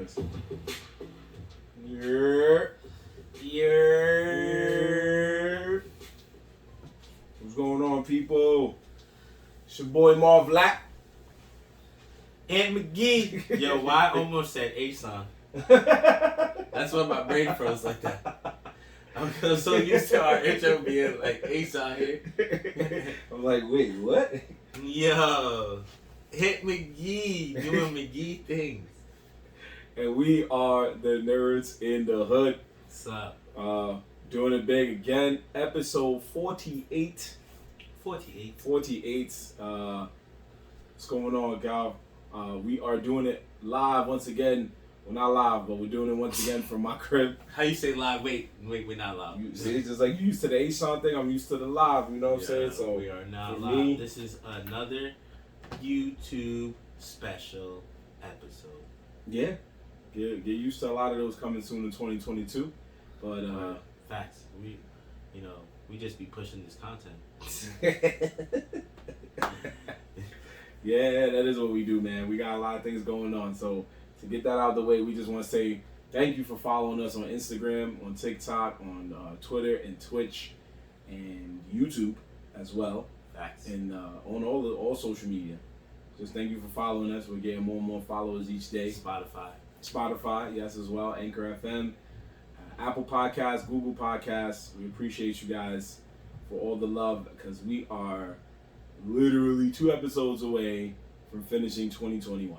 this. What's going on, people? It's your boy Marv and McGee. Yo, why I almost said A-Son? That's why my brain froze like that. I'm so used to our intro being like A-Son here. I'm like, wait, what? Yo, hit McGee doing McGee things. And we are the Nerds in the Hood. What's up? Doing it big again. Episode 48. 48. 48. What's going on, Gal? We are doing it live once again. Well, not live, but we're doing it once again from my crib. How you say live? Wait, we're not live. You see, it's just like you used to the A-Sean thing, I'm used to the live, you know what I'm saying? So we are not live. This is another YouTube special episode. Yeah. Get used to a lot of those coming soon in 2022. But facts. We just be pushing this content. Yeah, that is what we do, man. We got a lot of things going on. So to get that out of the way, we just want to say thank you for following us on Instagram, on TikTok, on Twitter and Twitch, and YouTube as well. Facts. And on all social media. Just thank you for following us. We're getting more and more followers each day. Spotify, yes, as well. Anchor FM, Apple Podcasts, Google Podcasts. We appreciate you guys for all the love because we are literally 2 episodes away from finishing 2021.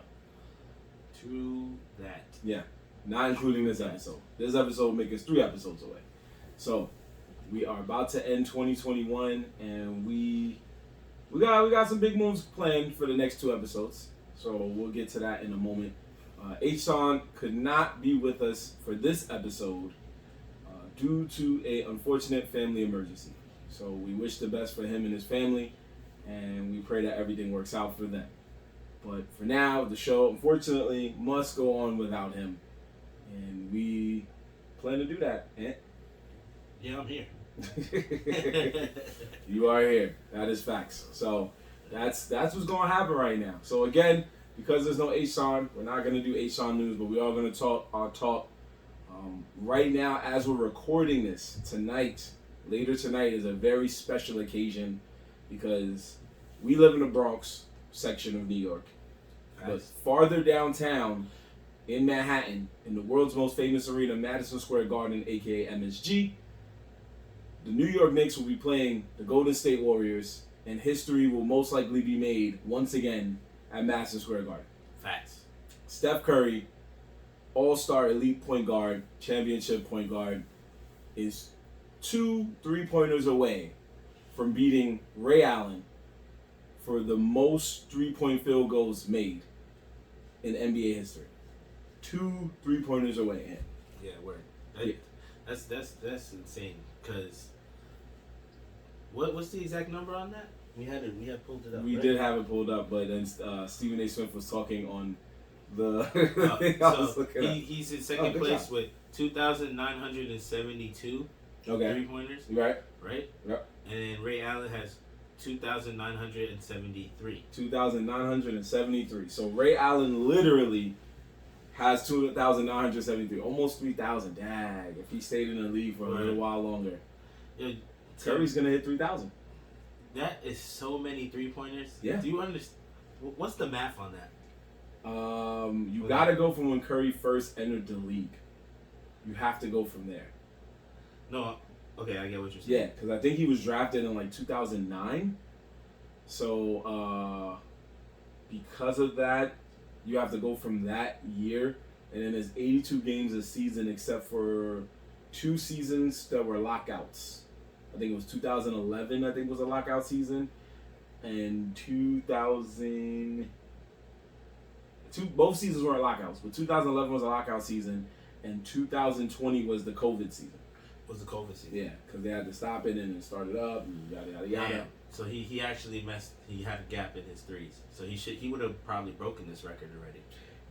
True that. Yeah, not including this episode. This episode will make us 3 episodes away. So we are about to end 2021, and we got some big moves planned for the next 2 episodes. So we'll get to that in a moment. H-Son could not be with us for this episode due to an unfortunate family emergency. So we wish the best for him and his family, and we pray that everything works out for them. But for now, the show, unfortunately, must go on without him, and we plan to do that. Yeah, I'm here. You are here. That is facts. So that's what's going to happen right now. So again, because there's no H-Son, we're not going to do H-Son news, but we are going to talk our talk. Right now, as we're recording this, later tonight is a very special occasion because we live in the Bronx section of New York. But farther downtown in Manhattan, in the world's most famous arena, Madison Square Garden, aka MSG, the New York Knicks will be playing the Golden State Warriors, and history will most likely be made once again at Madison Square Garden. Facts. Steph Curry, all-star elite point guard, championship point guard, is 2 3-pointers away from beating Ray Allen for the most 3-point field goals made in NBA history. 2 3-pointers away. Yeah, word. That's insane. Cause what's the exact number on that? We had pulled it up. We did have it pulled up, but then Stephen A. Smith was talking on the. He's in second place with 2,972 3-pointers. Right. Yep. And then Ray Allen has 2,973. 2,973. So Ray Allen literally has 2,973, almost 3,000. Dag, if he stayed in the league for a little while longer. Yeah, Curry's gonna hit 3,000. That is so many 3-pointers. Yeah. Do you understand? What's the math on that? You gotta go from when Curry first entered the league. You have to go from there. No, okay, I get what you're saying. Yeah, because I think he was drafted in like 2009. So because of that, you have to go from that year, and then there's 82 games a season except for 2 seasons that were lockouts. I think it was 2011, I think was a lockout season, and both seasons weren't lockouts, but 2011 was a lockout season, and 2020 was the COVID season. Was the COVID season? Yeah, because they had to stop it and then start it up and yada yada yada. Damn. So he actually he had a gap in his threes. So he would have probably broken this record already.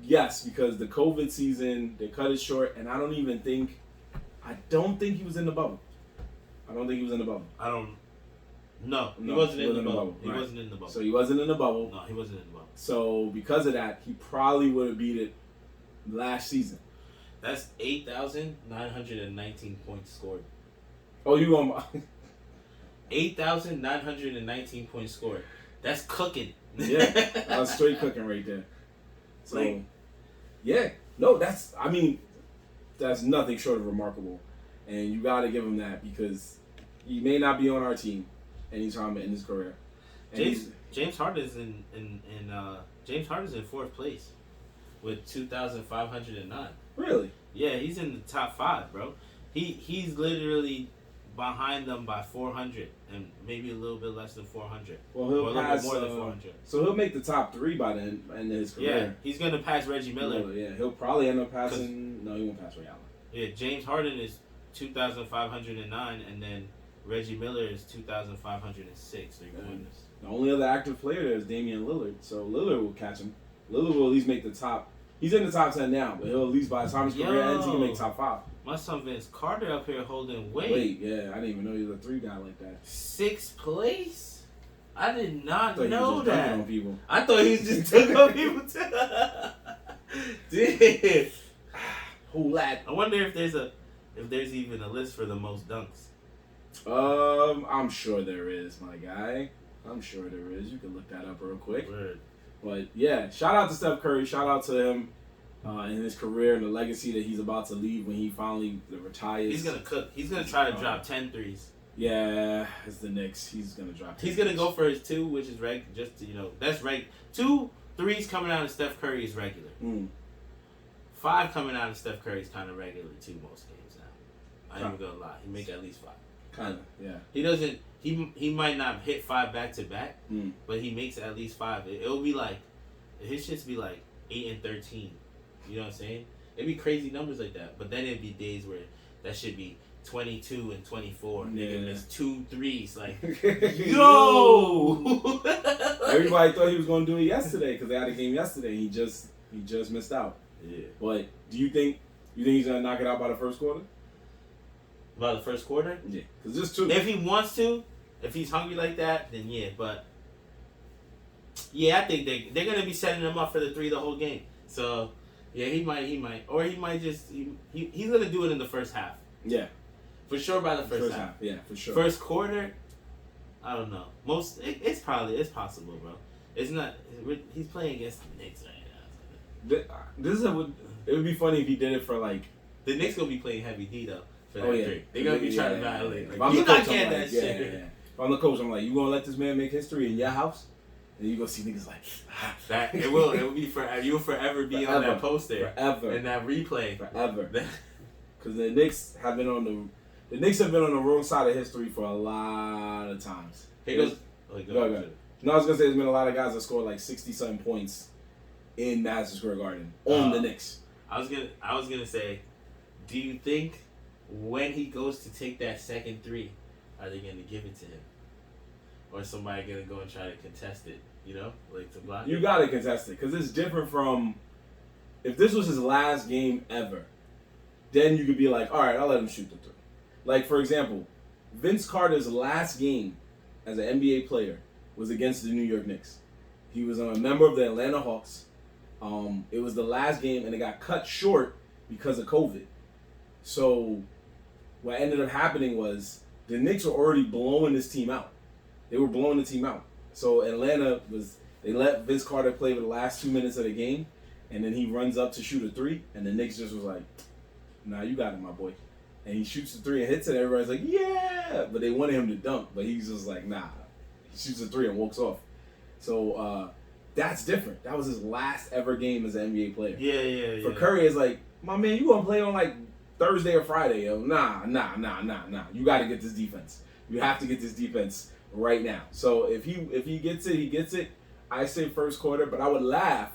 Yes, because the COVID season, they cut it short, and I don't think he was in the bubble. No, he wasn't in the bubble. Right. He wasn't in the bubble. So he wasn't in the bubble. No, he wasn't in the bubble. So because of that, he probably would have beat it last season. That's 8,919 points scored. Oh, you going 8,919 points scored. That's cooking. Yeah, that was straight cooking right there. So, Like, yeah. No, that's nothing short of remarkable. And you got to give him that because he may not be on our team anytime in his career. And James Harden's in fourth place with 2,509. Really? Yeah, he's in the top 5, bro. He's literally behind them by 400 and maybe a little bit less than 400. Well, he'll pass more than 400. So he'll make the top 3 by the end of his career. Yeah, he's gonna pass Reggie Miller. Yeah, he'll probably end up passing. No, he won't pass Ray Allen. Yeah, James Harden is 2,509, and then Reggie Miller is 2,506. The only other active player there is Damian Lillard, so Lillard will catch him. Lillard will at least make the top. He's in the top 10 now, but he'll at least by the time his career ends, he can make top 5. My son Vince Carter up here holding weight. Wait, yeah, I didn't even know he was a 3 guy like that. 6th place? I did not know He was just that. dunking on people. I thought he just took on people too. Dude. Who lad? I wonder if there's even a list for the most dunks. I'm sure there is, my guy. I'm sure there is. You can look that up real quick. Word. But yeah, shout out to Steph Curry. Shout out to him in his career and the legacy that he's about to leave when he finally retires. He's gonna cook. He's gonna try to drop 10 threes. Yeah, it's the Knicks. He's gonna drop. He's gonna go for his 2, which is just to, that's 2 threes coming out of Steph Curry is regular. 5 coming out of Steph Curry is kind of regular too most games now. I ain't even gonna lie. He make at least 5. Kind of, yeah. He doesn't. He might not hit 5 back to back, but he makes at least 5. It'll be like his shits be like 8 and 13. You know what I'm saying? It'd be crazy numbers like that. But then it'd be days where that should be 22 and 24. Yeah. Nigga miss 2 threes. Like, yo! Everybody thought he was gonna do it yesterday because they had a game yesterday. He just missed out. Yeah. But do you think he's gonna knock it out by the first quarter? By the first quarter? Yeah, because there's 2. If he wants to, if he's hungry like that, then yeah. But yeah, I think they're gonna be setting him up for the 3 the whole game. So yeah, he might, or he might just he's gonna do it in the first half. Yeah, for sure by the first half. Yeah, for sure. First quarter, I don't know. It's possible, bro. It's not. He's playing against the Knicks right now. It would be funny if he did it for like the Knicks gonna be playing heavy D though. For that 3. They're gonna be trying to violate. Yeah. Like, you not getting that shit. Yeah. If I'm the coach, I'm like, you gonna let this man make history in your house? And you gonna see niggas like that. It will be forever. You'll forever be on that poster. Forever. And that replay. Forever. Because the Knicks have been on the wrong side of history for a lot of times. Here goes. Go ahead. No, I was gonna say there's been a lot of guys that scored like 60-something points in Madison Square Garden on the Knicks. I was gonna say, do you think when he goes to take that second 3, are they gonna give it to him, or is somebody gonna go and try to contest it? You know, like to block. You gotta contest it because it's different from if this was his last game ever. Then you could be like, all right, I'll let him shoot the 3. Like for example, Vince Carter's last game as an NBA player was against the New York Knicks. He was a member of the Atlanta Hawks. It was the last game, and it got cut short because of COVID. So what ended up happening was the Knicks were already blowing this team out. They were blowing the team out. So they let Vince Carter play for the last 2 minutes of the game, and then he runs up to shoot a 3, and the Knicks just was like, nah, you got it, my boy. And he shoots the 3 and hits it, everybody's like, yeah! But they wanted him to dunk, but he's just like, nah. He shoots a 3 and walks off. So that's different. That was his last ever game as an NBA player. Yeah. For Curry, it's like, my man, you gonna play on like Thursday or Friday, yo. Nah. You gotta get this defense. You have to get this defense right now. So if he gets it, he gets it. I say first quarter, but I would laugh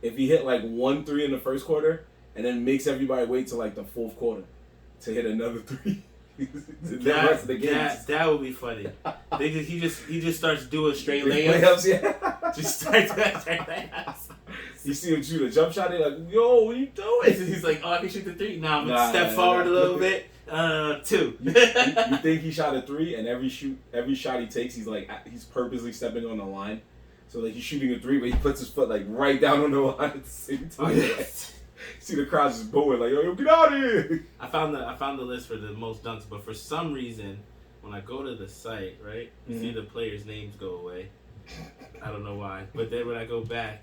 if he hit like 1 3 in the first quarter and then makes everybody wait till like the fourth quarter to hit another 3. That would be funny. He just starts doing straight layups. Yeah. Just starts doing straight layups. You see him shoot a jump shot, they're like, yo, what are you doing? He's like, oh, I can shoot the 3. Now I'm gonna step forward a little bit. 2. You think he shot a 3, and every shot he takes, he's purposely stepping on the line. So like he's shooting a 3, but he puts his foot like right down on the line at the same time. Oh, yeah. see the crowd just booing like, yo, get out of here. I found the list for the most dunks, but for some reason, when I go to the site, right, you see the players' names go away. I don't know why, but then when I go back,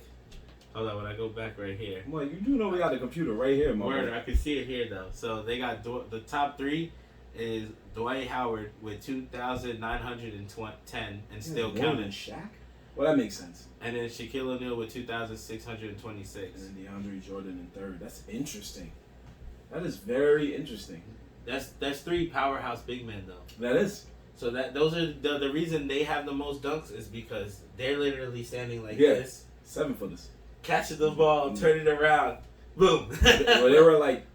when I go back right here. Well, you do know we got the computer right here, man. Word, I can see it here though. So they got the top 3 is Dwight Howard with 2,910 and still counting. Shaq? Well, that makes sense. And then Shaquille O'Neal with 2,626. And then DeAndre Jordan in third. That's interesting. That is very interesting. That's 3 powerhouse big men though. That is. So those are the reason they have the most dunks is because they're literally standing like this. 7-footers. Catching the ball, turn it around, boom. Well, there were like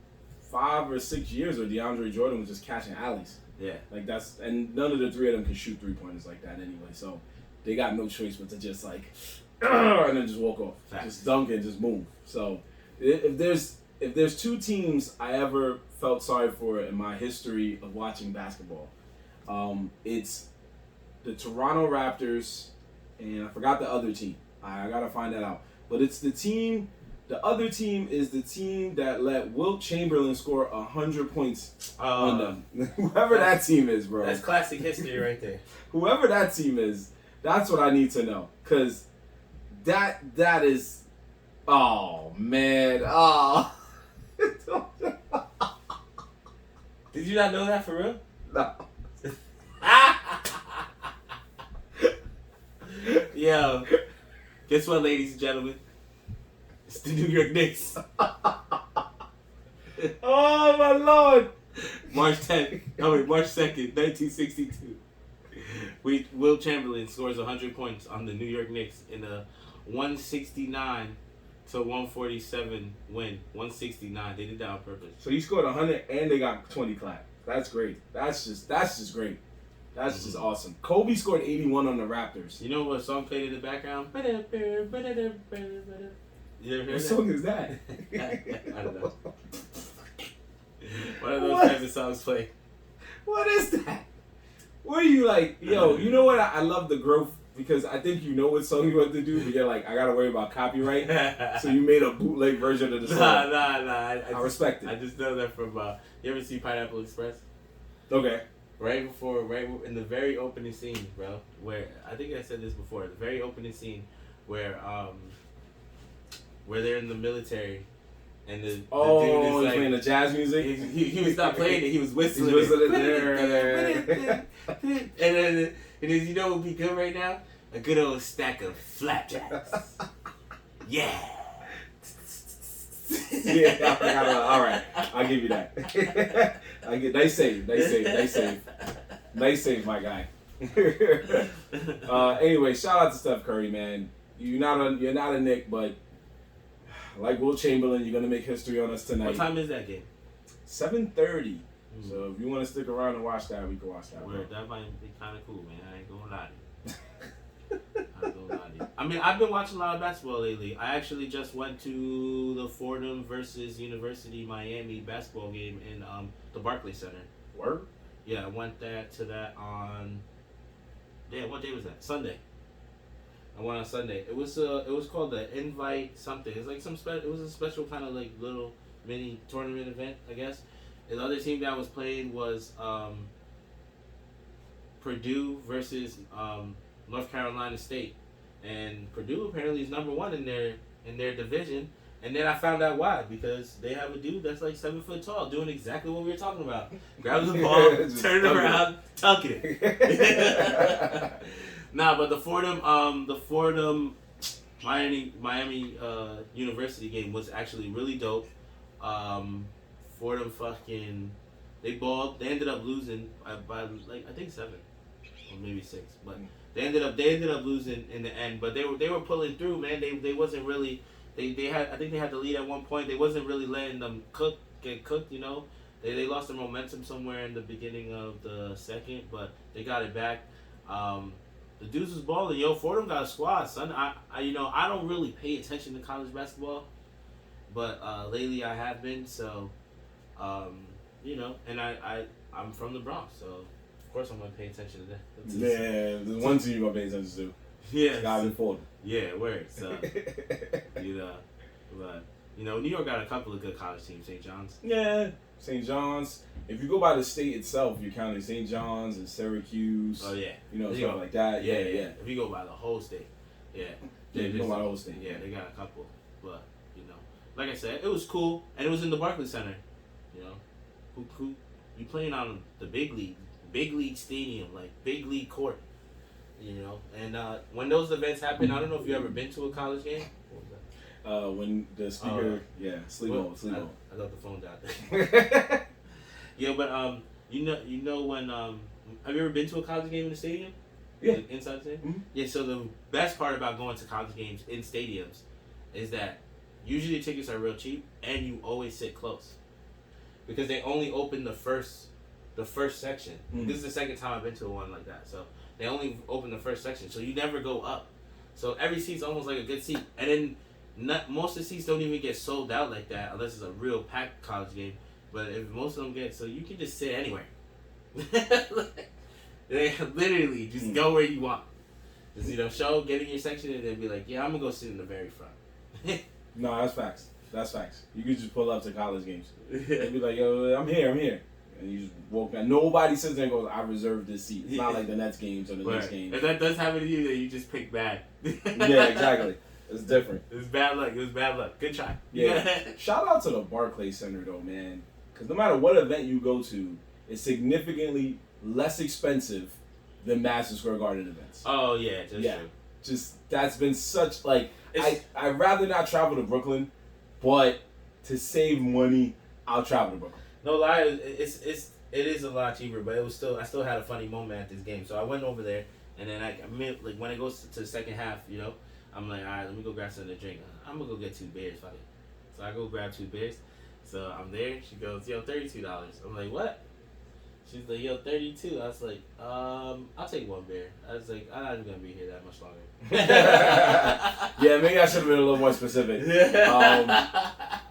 5 or 6 years where DeAndre Jordan was just catching alleys. Yeah. Like and none of the 3 of them can shoot 3-pointers like that anyway. So they got no choice but to just like, and then just walk off. Facts. Just dunk and just move. So if there's 2 teams I ever felt sorry for in my history of watching basketball, it's the Toronto Raptors, and I forgot the other team. I gotta find that out. But it's the team. The other team is the team that let Wilt Chamberlain score 100 points on them. Whoever that team is, bro. That's classic history right there. Whoever that team is, that's what I need to know. Cause that is, oh man, oh. Did you not know that for real? No. Yo, guess what, ladies and gentlemen? It's the New York Knicks. Oh my Lord! March 2nd, 1962. Wilt Chamberlain scores 100 points on the New York Knicks in a 169 to 147 win. 169. They did that on purpose. So he scored 100 and they got 20 clap. That's great. That's just great. That's just awesome. Kobe scored 81 on the Raptors. You know what song played in the background? You ever heard What song is that? I don't know. One of those types of songs play. What is that? What are you like? Yo, you know what? I love the growth because I think you know what song you want to do, but you're like, I gotta worry about copyright. So you made a bootleg version of the song. Nah. I respect it. I just know that from. You ever see Pineapple Express? Okay. Right in the very opening scene, bro. Where I think I said this before. The very opening scene, where they're in the military, and the dude is like playing the jazz music. He was not playing it. He was whistling. He's whistling it. And then you know what would be good right now? A good old stack of flapjacks. Yeah. Yeah. All right. I'll give you that. Nice save, my guy. Anyway, shout out to Steph Curry, man. You're not a Knick, but like Wilt Chamberlain, you're gonna make history on us tonight. What time is that game? 7:30. So if you want to stick around and watch that, we can watch that. Word, that might be kind of cool, man. I ain't gonna lie to you. I mean, I've been watching a lot of basketball lately. I actually just went to the Fordham versus University Miami basketball game in the Barclays Center. Word? Yeah, I went to that on. Yeah, what day was that? Sunday. I went on Sunday. It was called the Invite something. It's like it was a special kind of like little mini tournament event, I guess. And the other team that was playing was Purdue versus North Carolina State, and Purdue apparently is number 1 in their division. And then I found out why, because they have a dude that's like 7 foot tall doing exactly what we were talking about. Grab the ball, turn it around, tuck it. Nah, but the Fordham Miami University game was actually really dope. Fordham they balled. They ended up losing by like I think 7 or maybe 6, but they ended up losing in the end. But they were pulling through, man. They wasn't really. They had, I think they had the lead at one point. They wasn't really letting them get cooked, you know. They lost their momentum somewhere in the beginning of the second, but they got it back. The dudes was balling. Yo, Fordham got a squad, son. I don't really pay attention to college basketball, but lately I have been. So, and I'm from the Bronx, so of course I'm gonna pay attention to that. Man, there's one team you're gonna pay attention to. Yeah, guys in Fordham. Yeah, word. So, but You know, New York got a couple of good college teams. St. John's. Yeah, St. John's. If you go by the state itself, you're counting St. John's and Syracuse. Oh yeah, you know, stuff like that. Yeah. If you go by the whole state, yeah, you go by the whole state. Yeah, they got a couple, but you know, like I said, it was cool, and it was in the Barclays Center. You know, who you playing on the big league stadium, like big league court. You know, and when those events happen, I don't know if you ever been to a college game. When the speaker, sleep mode. I thought the phone died. Yeah, but you know when have you ever been to a college game in the stadium? Yeah, like inside the stadium. Mm-hmm. Yeah, so the best part about going to college games in stadiums is that usually tickets are real cheap and you always sit close because they only open the first section. Mm-hmm. This is the second time I've been to one like that, so they only open the first section, so you never go up. So every seat's almost like a good seat, and then most of the seats don't even get sold out like that unless it's a real packed college game. But if most of them get, so you can just sit anywhere. They literally just go where you want. Just get in your section and then be like, yeah, I'm gonna go sit in the very front. No, that's facts. You could just pull up to college games and be like, yo, I'm here. And you just walk out. Nobody sits there and goes, I reserved this seat. It's not like the Nets games or the Knicks games. If that does happen to you, then you just pick bad. Yeah, exactly. It's different. It was bad luck. Good try. Yeah. Shout out to the Barclays Center, though, man. Because no matter what event you go to, it's significantly less expensive than Madison Square Garden events. Oh, yeah. True. Just, that's been such, like, I'd rather not travel to Brooklyn, but to save money, I'll travel to Brooklyn. No lie, it is a lot cheaper, but I still had a funny moment at this game. So I went over there, and then when it goes to the second half, you know, I'm like, all right, let me go grab something to drink. I'm gonna go get 2 beers, fuck it. So I go grab 2 beers. So I'm there. She goes, yo, $32. I'm like, what? She's like, yo, 32. I was like, I'll take 1 beer. I was like, I'm not even gonna be here that much longer. Yeah, maybe I should have been a little more specific.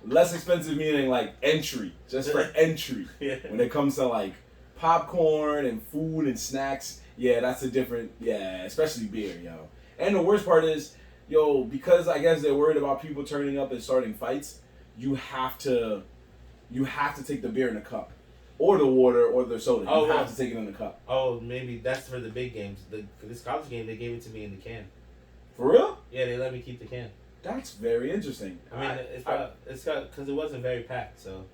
Less expensive meaning like entry, just for entry. Yeah. When it comes to like popcorn and food and snacks, yeah, that's a different, especially beer, yo. And the worst part is, yo, because I guess they're worried about people turning up and starting fights, you have to take the beer in a cup. Or the water, or the soda. You have to take it in the cup. Oh, maybe that's for the big games. For this college game, they gave it to me in the can. For real? Yeah, they let me keep the can. That's very interesting. I mean, it's got because it wasn't very packed, so.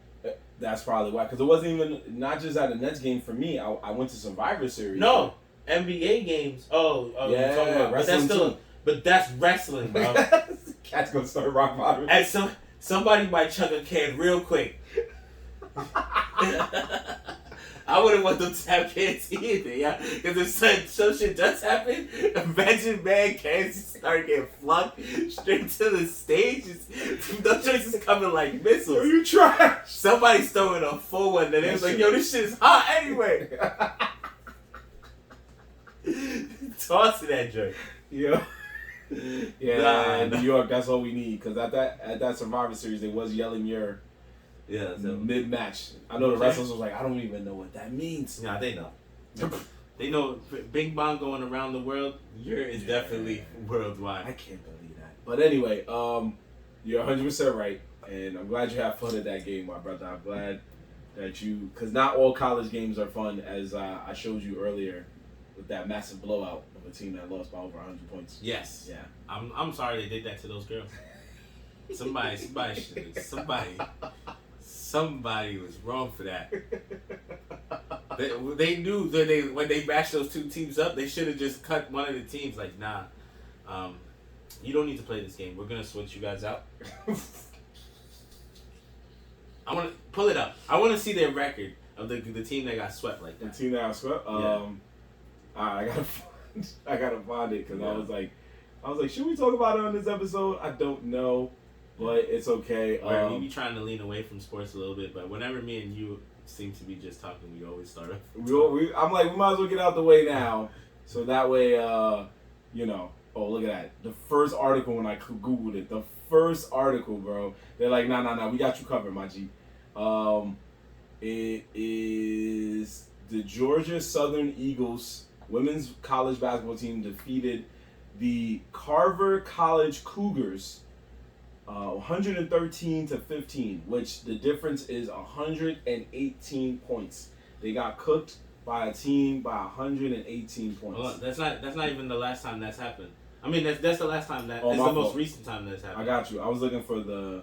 That's probably why. Because it wasn't even, not just at a Nets game for me. I went to Survivor Series. No, NBA games. Oh, yeah, you're talking about wrestling. But that's wrestling, bro. Cat's gonna start rock bottom. And somebody might chug a can real quick. I wouldn't want them to have cans either, yeah. Because if some shit does happen, imagine cans start getting flung straight to the stage. Those joints is coming like missiles. Are you trash? Somebody's throwing a full one, and it was like, yo, this shit is hot anyway. Toss that joint. Yeah. Yeah, New York, that's all we need. Because at that Survivor Series, they was yelling your mid-match. I know the wrestlers was like, I don't even know what that means. Nah, they know. They know Bing Bong going around the world, is definitely worldwide. I can't believe that. But anyway, you're 100% right. And I'm glad you had fun at that game, my brother. I'm glad that because not all college games are fun, as I showed you earlier with that massive blowout of a team that lost by over 100 points. Yes. Yeah. I'm sorry they did that to those girls. Somebody was wrong for that. They knew that when they matched those 2 teams up, they should have just cut one of the teams. Like, nah, you don't need to play this game. We're gonna switch you guys out. I want to pull it up. I want to see their record of the team that got swept like that. The team that got swept. I gotta find it because I was like, should we talk about it on this episode? I don't know. But it's okay. We be trying to lean away from sports a little bit, but whenever me and you seem to be just talking, we always start off. I'm like, we might as well get out the way now, so that way, Oh, look at that! The first article when I googled it, the first article, bro. They're like, nah, we got you covered, my G. It is the Georgia Southern Eagles women's college basketball team defeated the Carver College Cougars 113 to 15, which the difference is 118 points. They got cooked by a team by 118 points. Hold on, that's not even the last time that's happened. I mean, that's the last time that. Oh, it's my the most fault. recent time that's happened. I got you. I was looking for their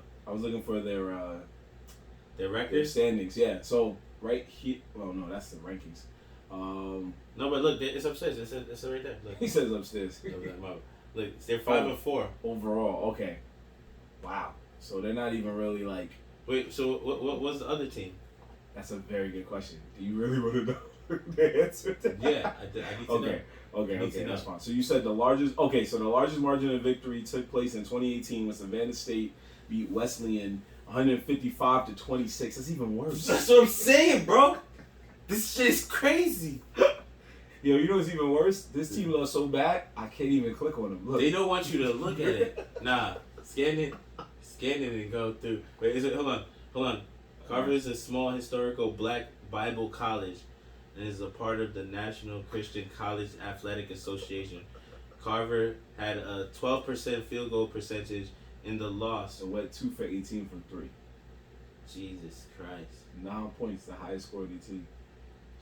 record, their standings. Yeah. So right here. Well, no, that's the rankings. No, but look, it's upstairs. It's right there. Look. He says upstairs. Look, they're 5-4 overall. Okay. Wow. So they're not even really like. Wait. So what was the other team? That's a very good question. Do you really want to know the answer to that? Yeah, I need to know. Okay, that's fine. So you said the largest. Okay, so the largest margin of victory took place in 2018 when Savannah State beat Wesleyan 155 to 26. That's even worse. That's what I'm saying, bro. This shit is crazy. Yo, you know what's even worse? This team lost so bad, I can't even click on them. Look. They don't want you to look at it. Nah, scan it and go through. Wait, hold on. Carver is a small historical black Bible college and is a part of the National Christian College Athletic Association. Carver had a 12% field goal percentage in the loss. So went 2 for 18 from 3. Jesus Christ. 9 points, the highest score of the team.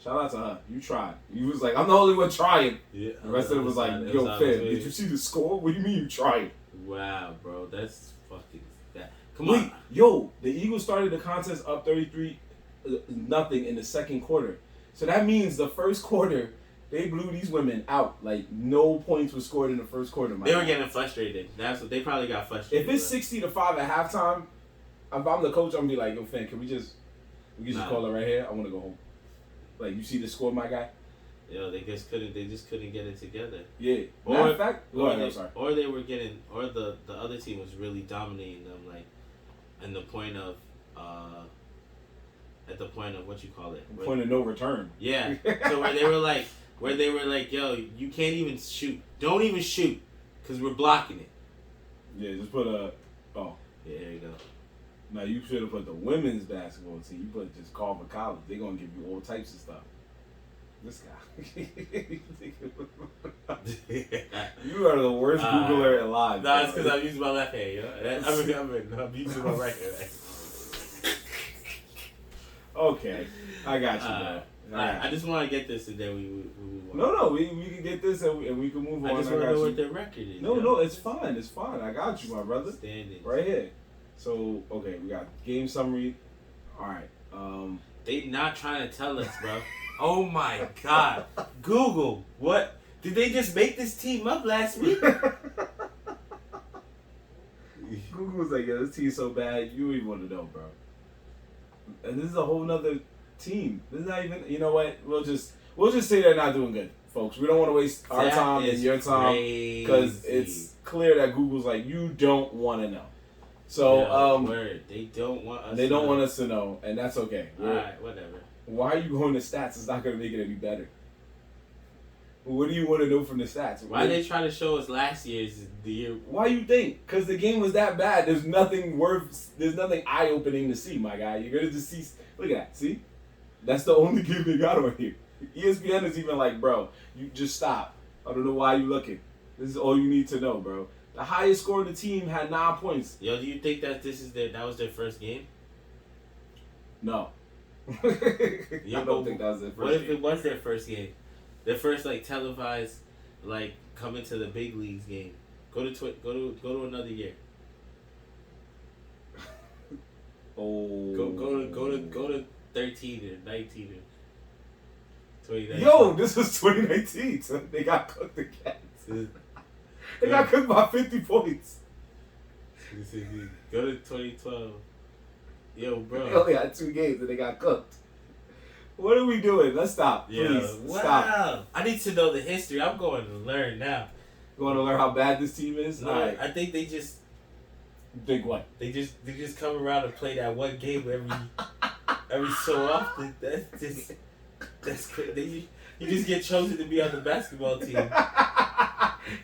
Shout out to her. You tried. You was like, I'm the only one trying. Yeah. The rest of it was like, yo, fam, did you see the score? What do you mean you tried? Wow, bro. That's fucking that. Come Wait, on. yo, the Eagles started the contest up 33-0 in the second quarter. So that means the first quarter, they blew these women out. Like, no points were scored in the first quarter. They were getting frustrated. That's what they probably got frustrated. If it's 60-5 at halftime, if I'm the coach, I'm gonna be like, yo, fam, can we just call it right here? I want to go home. Like, you see the score, my guy? Yo, they just couldn't get it together. Yeah. Or the other team was really dominating them, like, at the point of what you call it? Point of no return. Yeah. So where they were like, yo, you can't even shoot. Don't even shoot, because we're blocking it. Yeah, just put a. Oh. Yeah, there you go. No, you should have put the women's basketball team. You put just Carver College. They're going to give you all types of stuff. This guy. You are the worst Googler alive. No, it's because I'm using my left hand, I'm using my right hand. Okay. I got you, man. I just want to get this and then we move on. No, we can get this and we can move on. I just want to know what their record is. No, it's fine. It's fine. I got you, my brother. Standings. Right here. So, okay, we got game summary. All right. They not trying to tell us, bro. Oh my God. Google, what? Did they just make this team up last week? Google was like, yeah, this team's so bad, you don't even want to know, bro. And this is a whole nother team. This is not even, you know what? We'll just say they're not doing good, folks. We don't want to waste our time and your time because it's clear that Google's like, you don't want to know. So, word. They don't want us. They don't want us to know, and that's okay. All right, whatever. Why are you going to stats? It's not going to make it any better. What do you want to know from the stats? Why they try to show us last year's the year? Why you think? Because the game was that bad. There's nothing eye-opening to see, my guy. You're gonna just see. Look at that. See, that's the only game they got on here. ESPN is even like, bro, you just stop. I don't know why you looking. This is all you need to know, bro. The highest score in the team had 9 points. Yo, do you think that that was their first game? No. I don't think that was their first game. What if it was their first game? Their first televised coming to the big leagues game. Go to another year. Oh. Go to 13 or 19 or 2019. Yo, this was 2019. So they got cooked again. They got cooked by 50 points. Go to 2012. Yo, bro. They only had 2 games and they got cooked. What are we doing? Let's stop. Please. Wow. Stop. I need to know the history. I'm going to learn now. You want to learn how bad this team is? No, right. I think they just... Think what? They just come around and play that one game every so often. That's crazy. You just get chosen to be on the basketball team.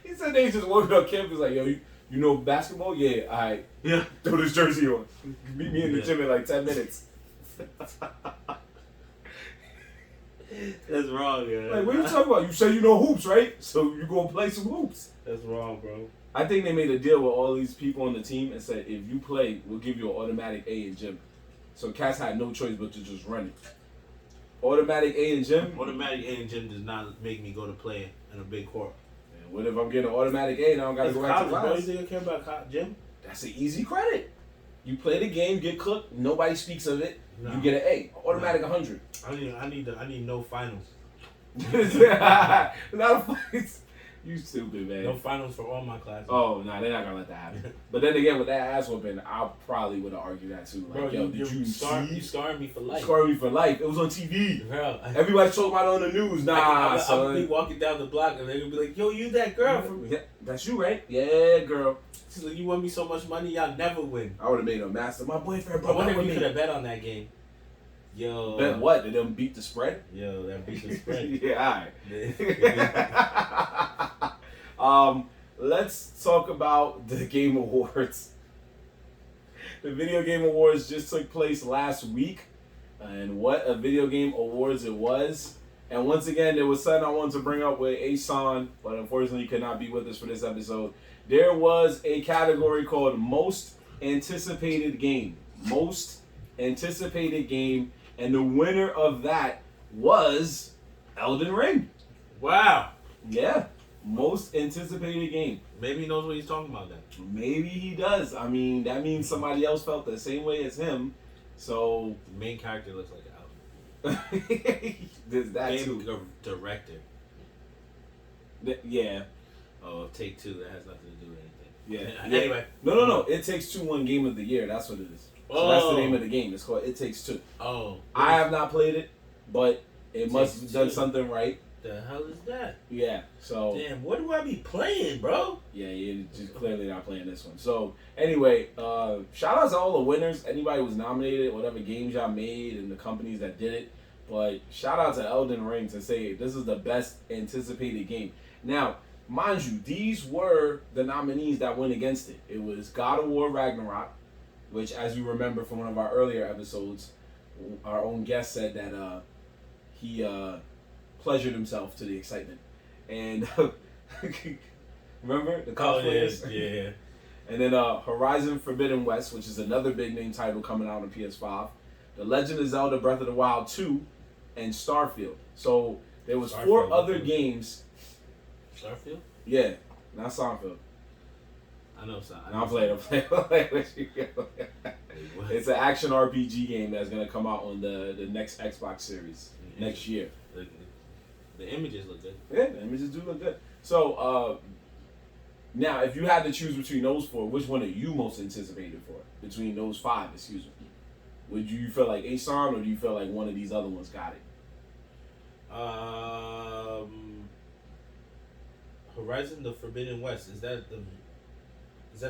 He said they just walking on campus like, yo, you know basketball? Yeah, all right. Yeah. Throw this jersey on. Meet me in the gym in like 10 minutes. That's wrong, man. Like, what are you talking about? You say you know hoops, right? So you gonna play some hoops. That's wrong, bro. I think they made a deal with all these people on the team and said, if you play, we'll give you an automatic A in gym. So cats had no choice but to just run it. Automatic A in gym. Automatic A in gym does not make me go to play in a big court. And what if I'm getting an automatic A and I don't got to go back to class? Bro, you think I care about gym? That's an easy credit. You play the game, get cooked, nobody speaks of it, No. you get an A. Automatic 100. I need no finals. Not a fight. You stupid, man. No finals for all my classes. Oh, no, they're not going to let that happen. But then again, with that ass whooping, I probably would have argued that too. Like, bro, yo, did you scarring me for life. Scarring me for life. It was on TV. Bro, Everybody's talking about it on the news. Nah, son. I'll be walking down the block and they're going to be like, yo, you that girl from... Yeah, that's you, right? Yeah, girl. She's like, you want me so much money, y'all never win. I would have made a master. My boyfriend, I bro. wonder if you could have bet on that game. Yo. Bet what? Did them beat the spread? Yo, that beat the spread. Yeah, all right. Let's talk about the Game Awards. The Video Game Awards just took place last week. And what a Video Game Awards it was. And once again, there was something I wanted to bring up with Asan, but unfortunately he could not be with us for this episode. There was a category called Most Anticipated Game. Most Anticipated Game. And the winner of that was Elden Ring. Wow. Yeah. Most anticipated game. Maybe he knows what he's talking about then. Maybe he does. I mean, that means somebody else felt the same way as him. So the main character looks like Elden. There's that Game too. Director. Yeah. Oh, Take Two. That has nothing to do with anything. Yeah. Anyway. No. It Takes Two won Game of the Year. That's what it is. So that's the name of the game. It's called It Takes Two. Oh. I have not played it, but it must have done something right. The hell is that? Yeah. So. Damn, what do I be playing, bro? Yeah, you're just clearly not playing this one. So anyway, shout out to all the winners. Anybody who was nominated, whatever games y'all made, and the companies that did it. But shout out to Elden Ring to say this is the best anticipated game. Now, mind you, these were the nominees that went against it. It was God of War Ragnarok, which, as you remember from one of our earlier episodes, our own guest said that he pleasured himself to the excitement. And remember the cosplayers? Oh, yeah. And then Horizon Forbidden West, which is another big name title coming out on PS5. The Legend of Zelda Breath of the Wild 2, and Starfield. So there was Starfield, 4 other games. Starfield? Yeah, not Starfield. I know some. I'm playing with you. It's an action RPG game that's gonna come out on the next Xbox series next year. The images look good. Yeah, the images do look good. So now, if you had to choose between those 4, which one are you most anticipated for? Between those 5, excuse me. Would you feel like Asan, or do you feel like one of these other ones got it? Horizon the Forbidden West, is that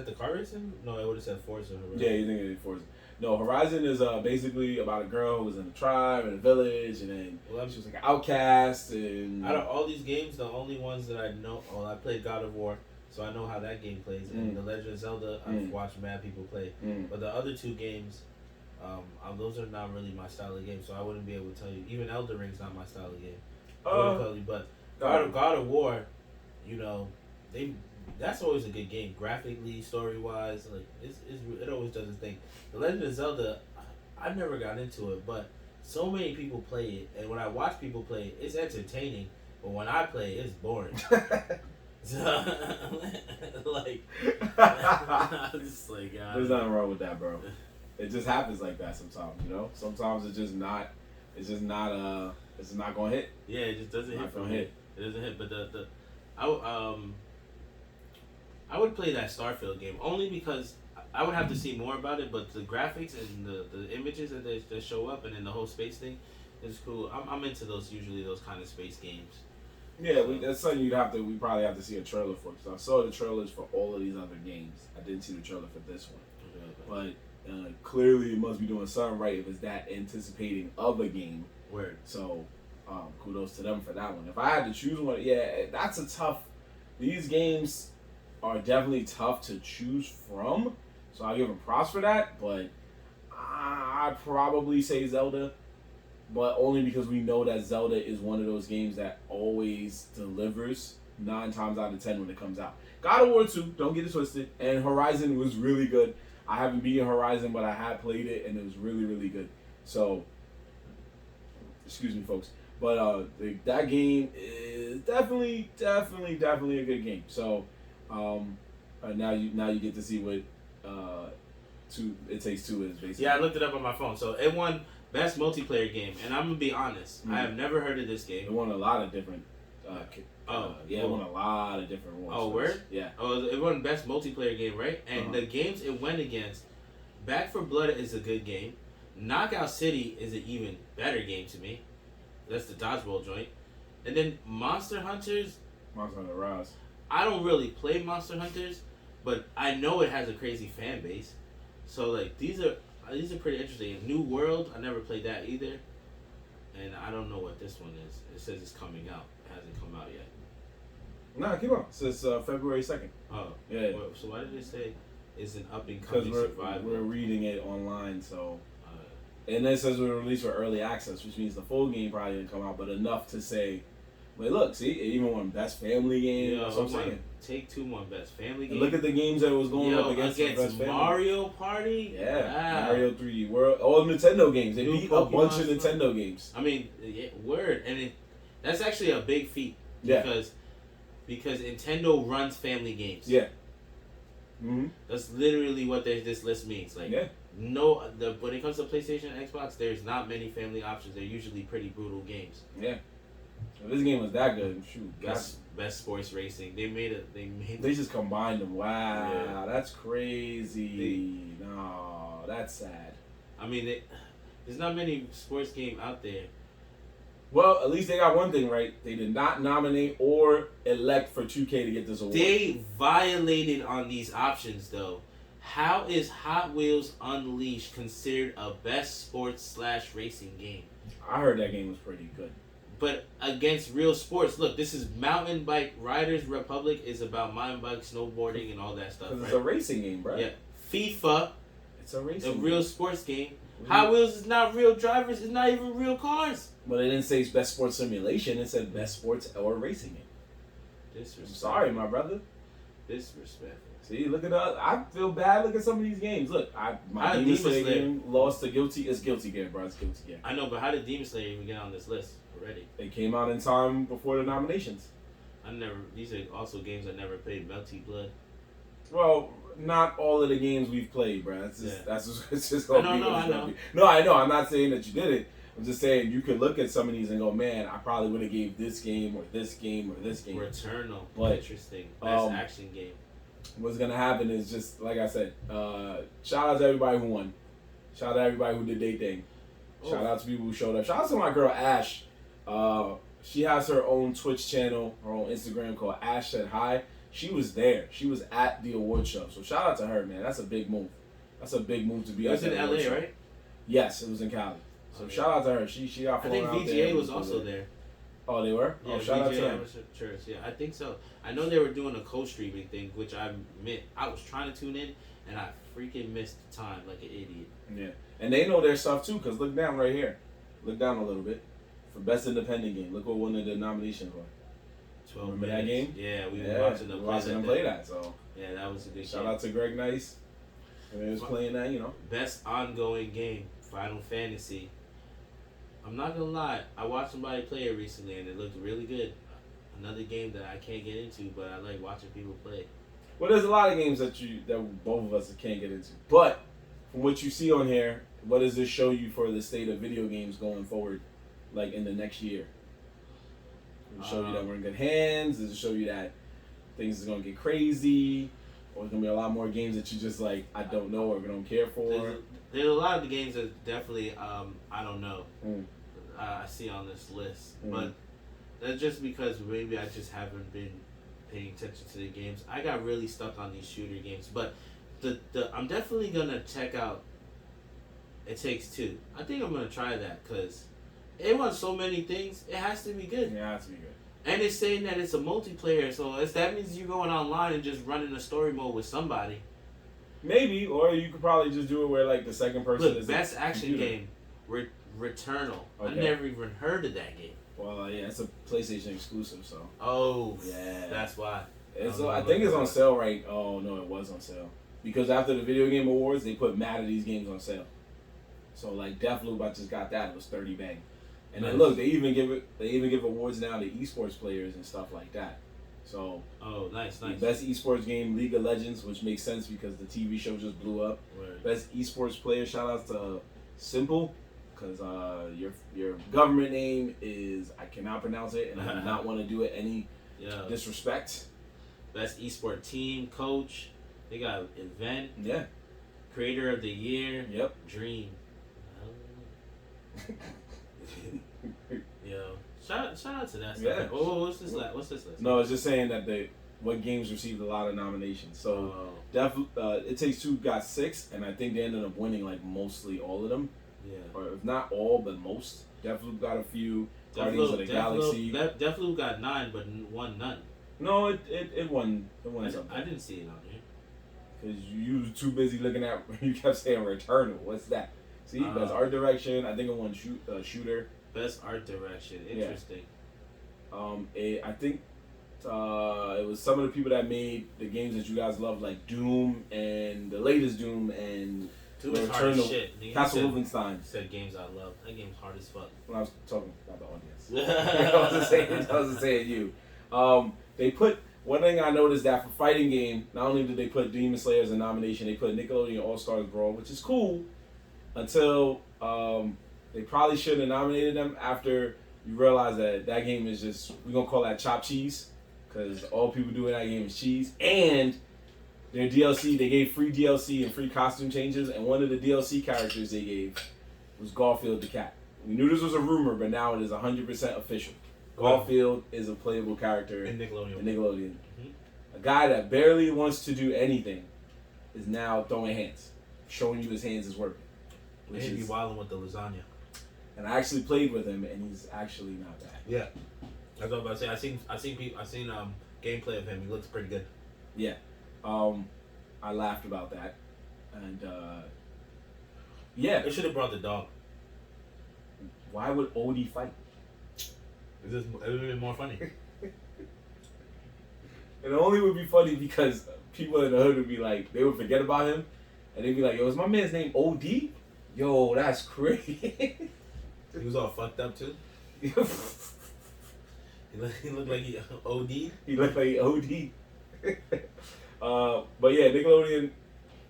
the car racing? No, I would have said Forza Horizon. Yeah, you think it's Forza. No, Horizon is basically about a girl who was in a tribe, in a village, and then she was like an outcast. And out of all these games, the only ones that I know, I played God of War, so I know how that game plays. And The Legend of Zelda, I've watched mad people play. But the other 2 games, those are not really my style of game, so I wouldn't be able to tell you. Even Elden Ring's not my style of game. I wouldn't tell you, but God of War, you know, that's always a good game, graphically, story wise. Like it always does its thing. The Legend of Zelda, I never got into it, but so many people play it, and when I watch people play it, it's entertaining. But when I play it, it's boring. So, like, I'm just like, there's nothing wrong with that, bro. It just happens like that sometimes, you know. Sometimes it's just not gonna hit. Yeah, it just doesn't hit for me. It doesn't hit, but I would play that Starfield game only because I would have to see more about it. But the graphics and the images that show up, and then the whole space thing is cool. I'm into those kind of space games. Yeah, that's something we probably have to see a trailer for. Because I saw the trailers for all of these other games. I didn't see the trailer for this one. Okay. But clearly it must be doing something right if it's that anticipating of a game. Word. So kudos to them for that one. If I had to choose one, yeah, that's a tough. These games are definitely tough to choose from. So I'll give them props for that. But I'd probably say Zelda. But only because we know that Zelda is one of those games that always delivers. 9 times out of 10 when it comes out. God of War 2, don't get it twisted, and Horizon was really good. I haven't beaten Horizon, but I had played it, and it was really, really good. So, excuse me, folks. But that game is definitely a good game. So, now you get to see what It Takes Two is basically. Yeah, I looked it up on my phone. So it won Best Multiplayer Game, and I'm gonna be honest, I have never heard of this game. It won a lot of different. It won a lot of different awards. Oh, word? Yeah. Oh, it won Best Multiplayer Game, right? And the games it went against, Back 4 Blood is a good game. Knockout City is an even better game to me. That's the dodgeball joint. And then Monster Hunters. Monster Hunter Rise. I don't really play Monster Hunters, but I know it has a crazy fan base. So like these are pretty interesting. New World, I never played that either. And I don't know what this one is. It says it's coming out. It hasn't come out yet. Nah, keep on. It says February 2nd. Oh. Yeah. So why did it say it's an up and coming survival? We're reading it online, so. And then it says we're released for early access, which means the full game probably didn't come out, but enough to say. But look, see, it even won Best Family Game. That's what I'm saying. Take-Two won Best Family Game. And look at the games that was going up against Best Family. Mario Party. Yeah, Mario 3D World. All Nintendo games. They beat a bunch of Nintendo games. I mean, word, and that's actually a big feat. Yeah. Because Nintendo runs family games. Yeah. Mm-hmm. That's literally what this list means. Like, yeah. When it comes to PlayStation and Xbox, there's not many family options. They're usually pretty brutal games. Yeah. If this game was that good, shoot. Best sports racing. They just combined them. Wow, yeah. That's crazy. No, that's sad. I mean, there's not many sports game out there. Well, at least they got one thing right. They did not nominate or elect for 2K to get this award. They violated on these options, though. How is Hot Wheels Unleashed considered a best sports/racing game? I heard that game was pretty good. But against real sports, look, this is Mountain Bike Riders Republic is about mountain bike, snowboarding, and all that stuff. Because right? it's a racing game, bro. Yeah. FIFA. It's a racing game. Real sports game. Hot Wheels is not real drivers. It's not even real cars. But it didn't say it's best sports simulation. It said best sports or racing game. Disrespectful. I'm sorry, my brother. Disrespectful. See, look at that. I feel bad. Look at some of these games. Look, my Demon Slayer game lost to Guilty. It's Guilty Gear, bro. It's Guilty Gear. I know, but how did Demon Slayer even get on this list already? It came out in time before the nominations. These are also games I never played. Melty Blood. Well, not all of the games we've played, bro. It's just I know. No, I know. I'm not saying that you did it. I'm just saying you could look at some of these and go, man, I probably would have gave this game or this game or this game. Returnal. But, interesting. Best action game. What's gonna happen is just like I said. Shout out to everybody who won. Shout out to everybody who did their thing. Shout out to people who showed up. Shout out to my girl Ash. She has her own Twitch channel, her own Instagram called Ash Said Hi. She was there. She was at the award show. So shout out to her, man. That's a big move. That's a big move to be at the award show. It was in LA, right? Yes, it was in Cali. So shout out to her. She got flown out there. I think VGA was also there. Oh, they were? Yeah, shout out to them. Church. Yeah, I think so. I know they were doing a co-streaming thing, which I was trying to tune in, and I freaking missed the time like an idiot. Yeah, and they know their stuff too, because look down right here. Look down a little bit. For Best Independent Game. Look what one of the nominations were. 12 Remember minutes. that game? Yeah, we were watching them play that. So yeah, that was a good Shout game. out to Greg Nice. And he was playing that, you know. Best ongoing game, Final Fantasy. I'm not gonna lie, I watched somebody play it recently and it looked really good. Another game that I can't get into, but I like watching people play. Well, there's a lot of games that both of us can't get into. But from what you see on here, what does this show you for the state of video games going forward, like in the next year? Does it show you that we're in good hands? Does it show you that things are gonna get crazy? Or there's gonna be a lot more games that you just like, I don't know or don't care for? There's a lot of the games that definitely I don't know. I see on this list, but that's just because maybe I just haven't been paying attention to the games. I got really stuck on these shooter games, but I'm definitely gonna check out It Takes Two. I think I'm gonna try that because it won so many things. It has to be good. Yeah, it has to be good. And it's saying that it's a multiplayer, so that means you're going online and just running a story mode with somebody. Maybe, or you could probably just do it where like the second person is best action computer. game. Returnal. Okay. I never even heard of that game. Well, yeah, it's a PlayStation exclusive, so. Oh, yeah, that's why. I think it's on sale right. Oh no, it was on sale because after the Video Game Awards, they put mad of these games on sale. So like Deathloop, I just got that. It was 30 bang. And nice. then look, they even give awards now to esports players and stuff like that. So nice. Best esports game, League of Legends, which makes sense because the TV show just blew up. Word. Best esports player, shout outs to Simple, because your government name is, I cannot pronounce it, and I do not want to do it any disrespect. Best esport team, coach. They got event. Yeah. Creator of the year. Yep. Dream. Yo, shout out to that stuff. Yeah. Oh, what's this list? No, it's just saying that what games received a lot of nominations. So It Takes Two got 6, and I think they ended up winning like mostly all of them. Yeah. Or if not all, but most. Deathloop got a few. Guardians of the Galaxy. Deathloop got 9, but won none. No, it won. It won something. I didn't see it on here. Because you were too busy looking at. You kept saying Returnal. What's that? See, best art direction. I think it won shooter. Best art direction. Interesting. Yeah. I think it was some of the people that made the games that you guys love, like Doom and the latest Doom and Doom is hard as shit. Castle Wolfenstein. Said games I love. That game's hard as fuck. When I was talking about the audience, I wasn't saying you. They put one thing I noticed that for fighting game, not only did they put Demon Slayer as a nomination, they put Nickelodeon All Stars Brawl, which is cool, until they probably shouldn't have nominated them after you realize that game is just, we're gonna call that chopped cheese, because all people do in that game is cheese. And their DLC, they gave free DLC and free costume changes, and one of the DLC characters they gave was Garfield the cat. We knew this was a rumor, but now it is 100% official. Garfield is a playable character in Nickelodeon. Mm-hmm. A guy that barely wants to do anything is now throwing hands, showing you his hands is working. He'd be wilding with the lasagna. And I actually played with him, and he's actually not bad. Yeah, that's what I was about to say. I seen gameplay of him. He looks pretty good. Yeah, I laughed about that, and yeah, they should have brought the dog. Why would Odie fight? It would have been more funny. It only would be funny because people in the hood would be like, they would forget about him, and they'd be like, yo, is my man's name OD? Yo, that's crazy. He was all fucked up too. He looked like he OD. He looked like he OD. But yeah, Nickelodeon,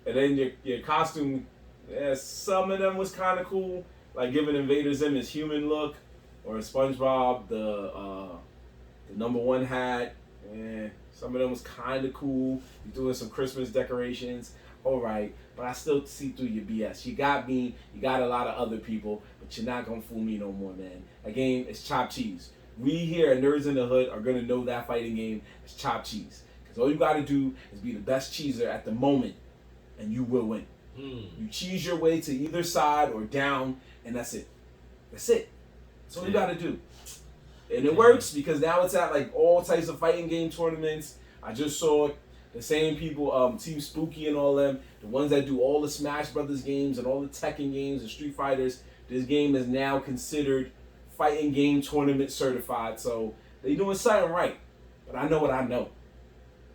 and then your costume, yeah, some of them was kind of cool, like giving Invader Zim his human look, or SpongeBob the #1 hat. Yeah, some of them was kind of cool. You're doing some Christmas decorations. All right, but I still see through your BS. You got me, you got a lot of other people, but you're not gonna fool me no more, man. That game is chopped cheese. We here at Nerds in the Hood are gonna know that fighting game is chopped cheese. Because all you gotta do is be the best cheeser at the moment, and you will win. You cheese your way to either side or down, and that's it. That's it. That's all you gotta do. And it works because now it's at like all types of fighting game tournaments. I just saw the same people, Team Spooky and all them, the ones that do all the Smash Brothers games and all the Tekken games and Street Fighters. This game is now considered fighting game tournament certified. So they doing something right. But I know what I know.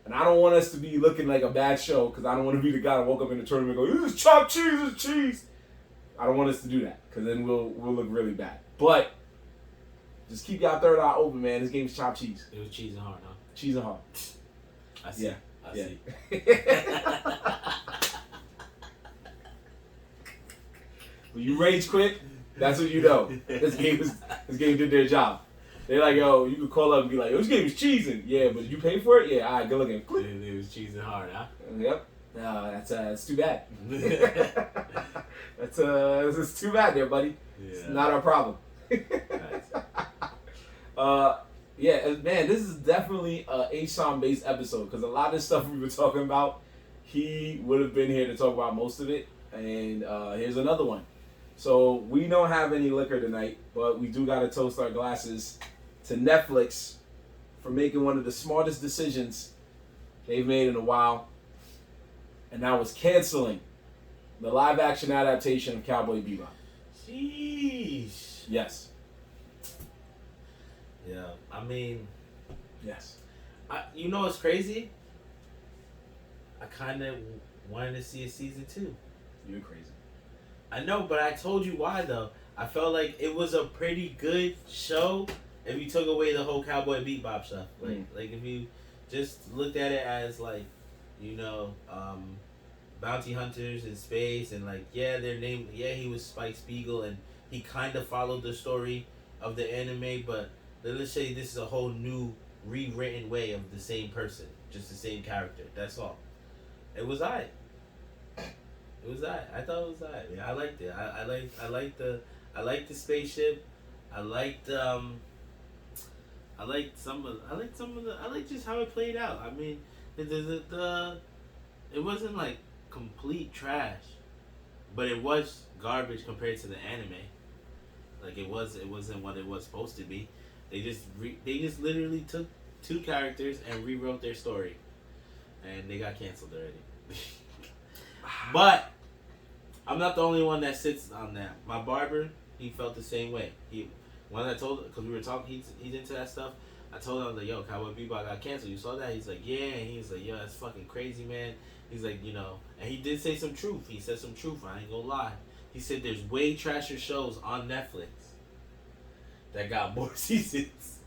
And I don't want us to be looking like a bad show because I don't want to be the guy that woke up in the tournament and go, this is chopped cheese, this is cheese. I don't want us to do that because then we'll look really bad. But just keep y'all third eye open, man. This game's chopped cheese. It was cheese and hard, huh? Cheese and hard. I see. Yeah. I see. When you rage quit, that's what you know. This game did their job. They're like, yo, you could call up and be like, yo, this game is cheesing. Yeah, but you pay for it? Yeah, all right, good looking. Click. It was cheesing hard, huh? Yep. No, that's too bad. That's too bad there, buddy. Yeah. It's not our problem. Yeah, man, this is definitely a H-Sean based episode because a lot of the stuff we were talking about, he would have been here to talk about most of it. And here's another one. So we don't have any liquor tonight, but we do got to toast our glasses to Netflix for making one of the smartest decisions they've made in a while. And that was canceling the live action adaptation of Cowboy Bebop. Sheesh. Yes. Yeah, I mean, Yes. you know what's crazy? I kind of wanted to see a season 2. You're crazy. I know, but I told you why though. I felt like it was a pretty good show if you took away the whole Cowboy Bebop stuff. Like if you just looked at it as like, you know, bounty hunters in space and like their name. Yeah, he was Spike Spiegel and he kind of followed the story of the anime, but let's say this is a whole new rewritten way of the same person, just the same character. That's all. It was I thought it was Yeah, I liked it. I liked the spaceship. I liked just how it played out. I mean, it wasn't like complete trash, but it was garbage compared to the anime. Like it wasn't what it was supposed to be. They just literally took 2 characters and rewrote their story, and they got canceled already. But I'm not the only one that sits on that. My barber, he felt the same way. Because we were talking, he's into that stuff. I told him, I was like, yo, Cowboy Bebop got canceled. You saw that? He's like, yeah. And he's like, yo, that's fucking crazy, man. He's like, you know, and he did say some truth. He said some truth. I ain't gonna lie. He said there's way trasher shows on Netflix that got more seasons.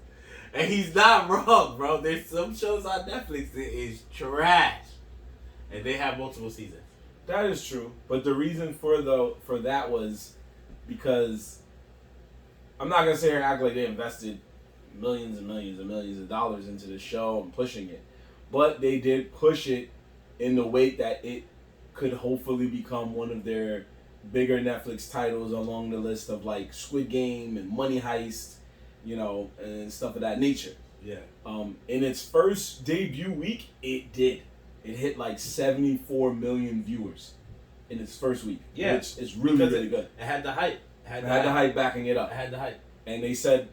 And he's not wrong, bro. There's some shows on Netflix that is trash. And they have multiple seasons. That is true. But the reason for that was because I'm not going to sit here and act like they invested millions and millions and millions of dollars into the show and pushing it. But they did push it in the way that it could hopefully become one of their bigger Netflix titles along the list of like Squid Game and Money Heist, you know, and stuff of that nature. Yeah. In its first debut week, it did. It hit like 74 million viewers in its first week. Yeah. Which is really, really good. It had the hype. It had the hype backing it up. It had the hype. And they said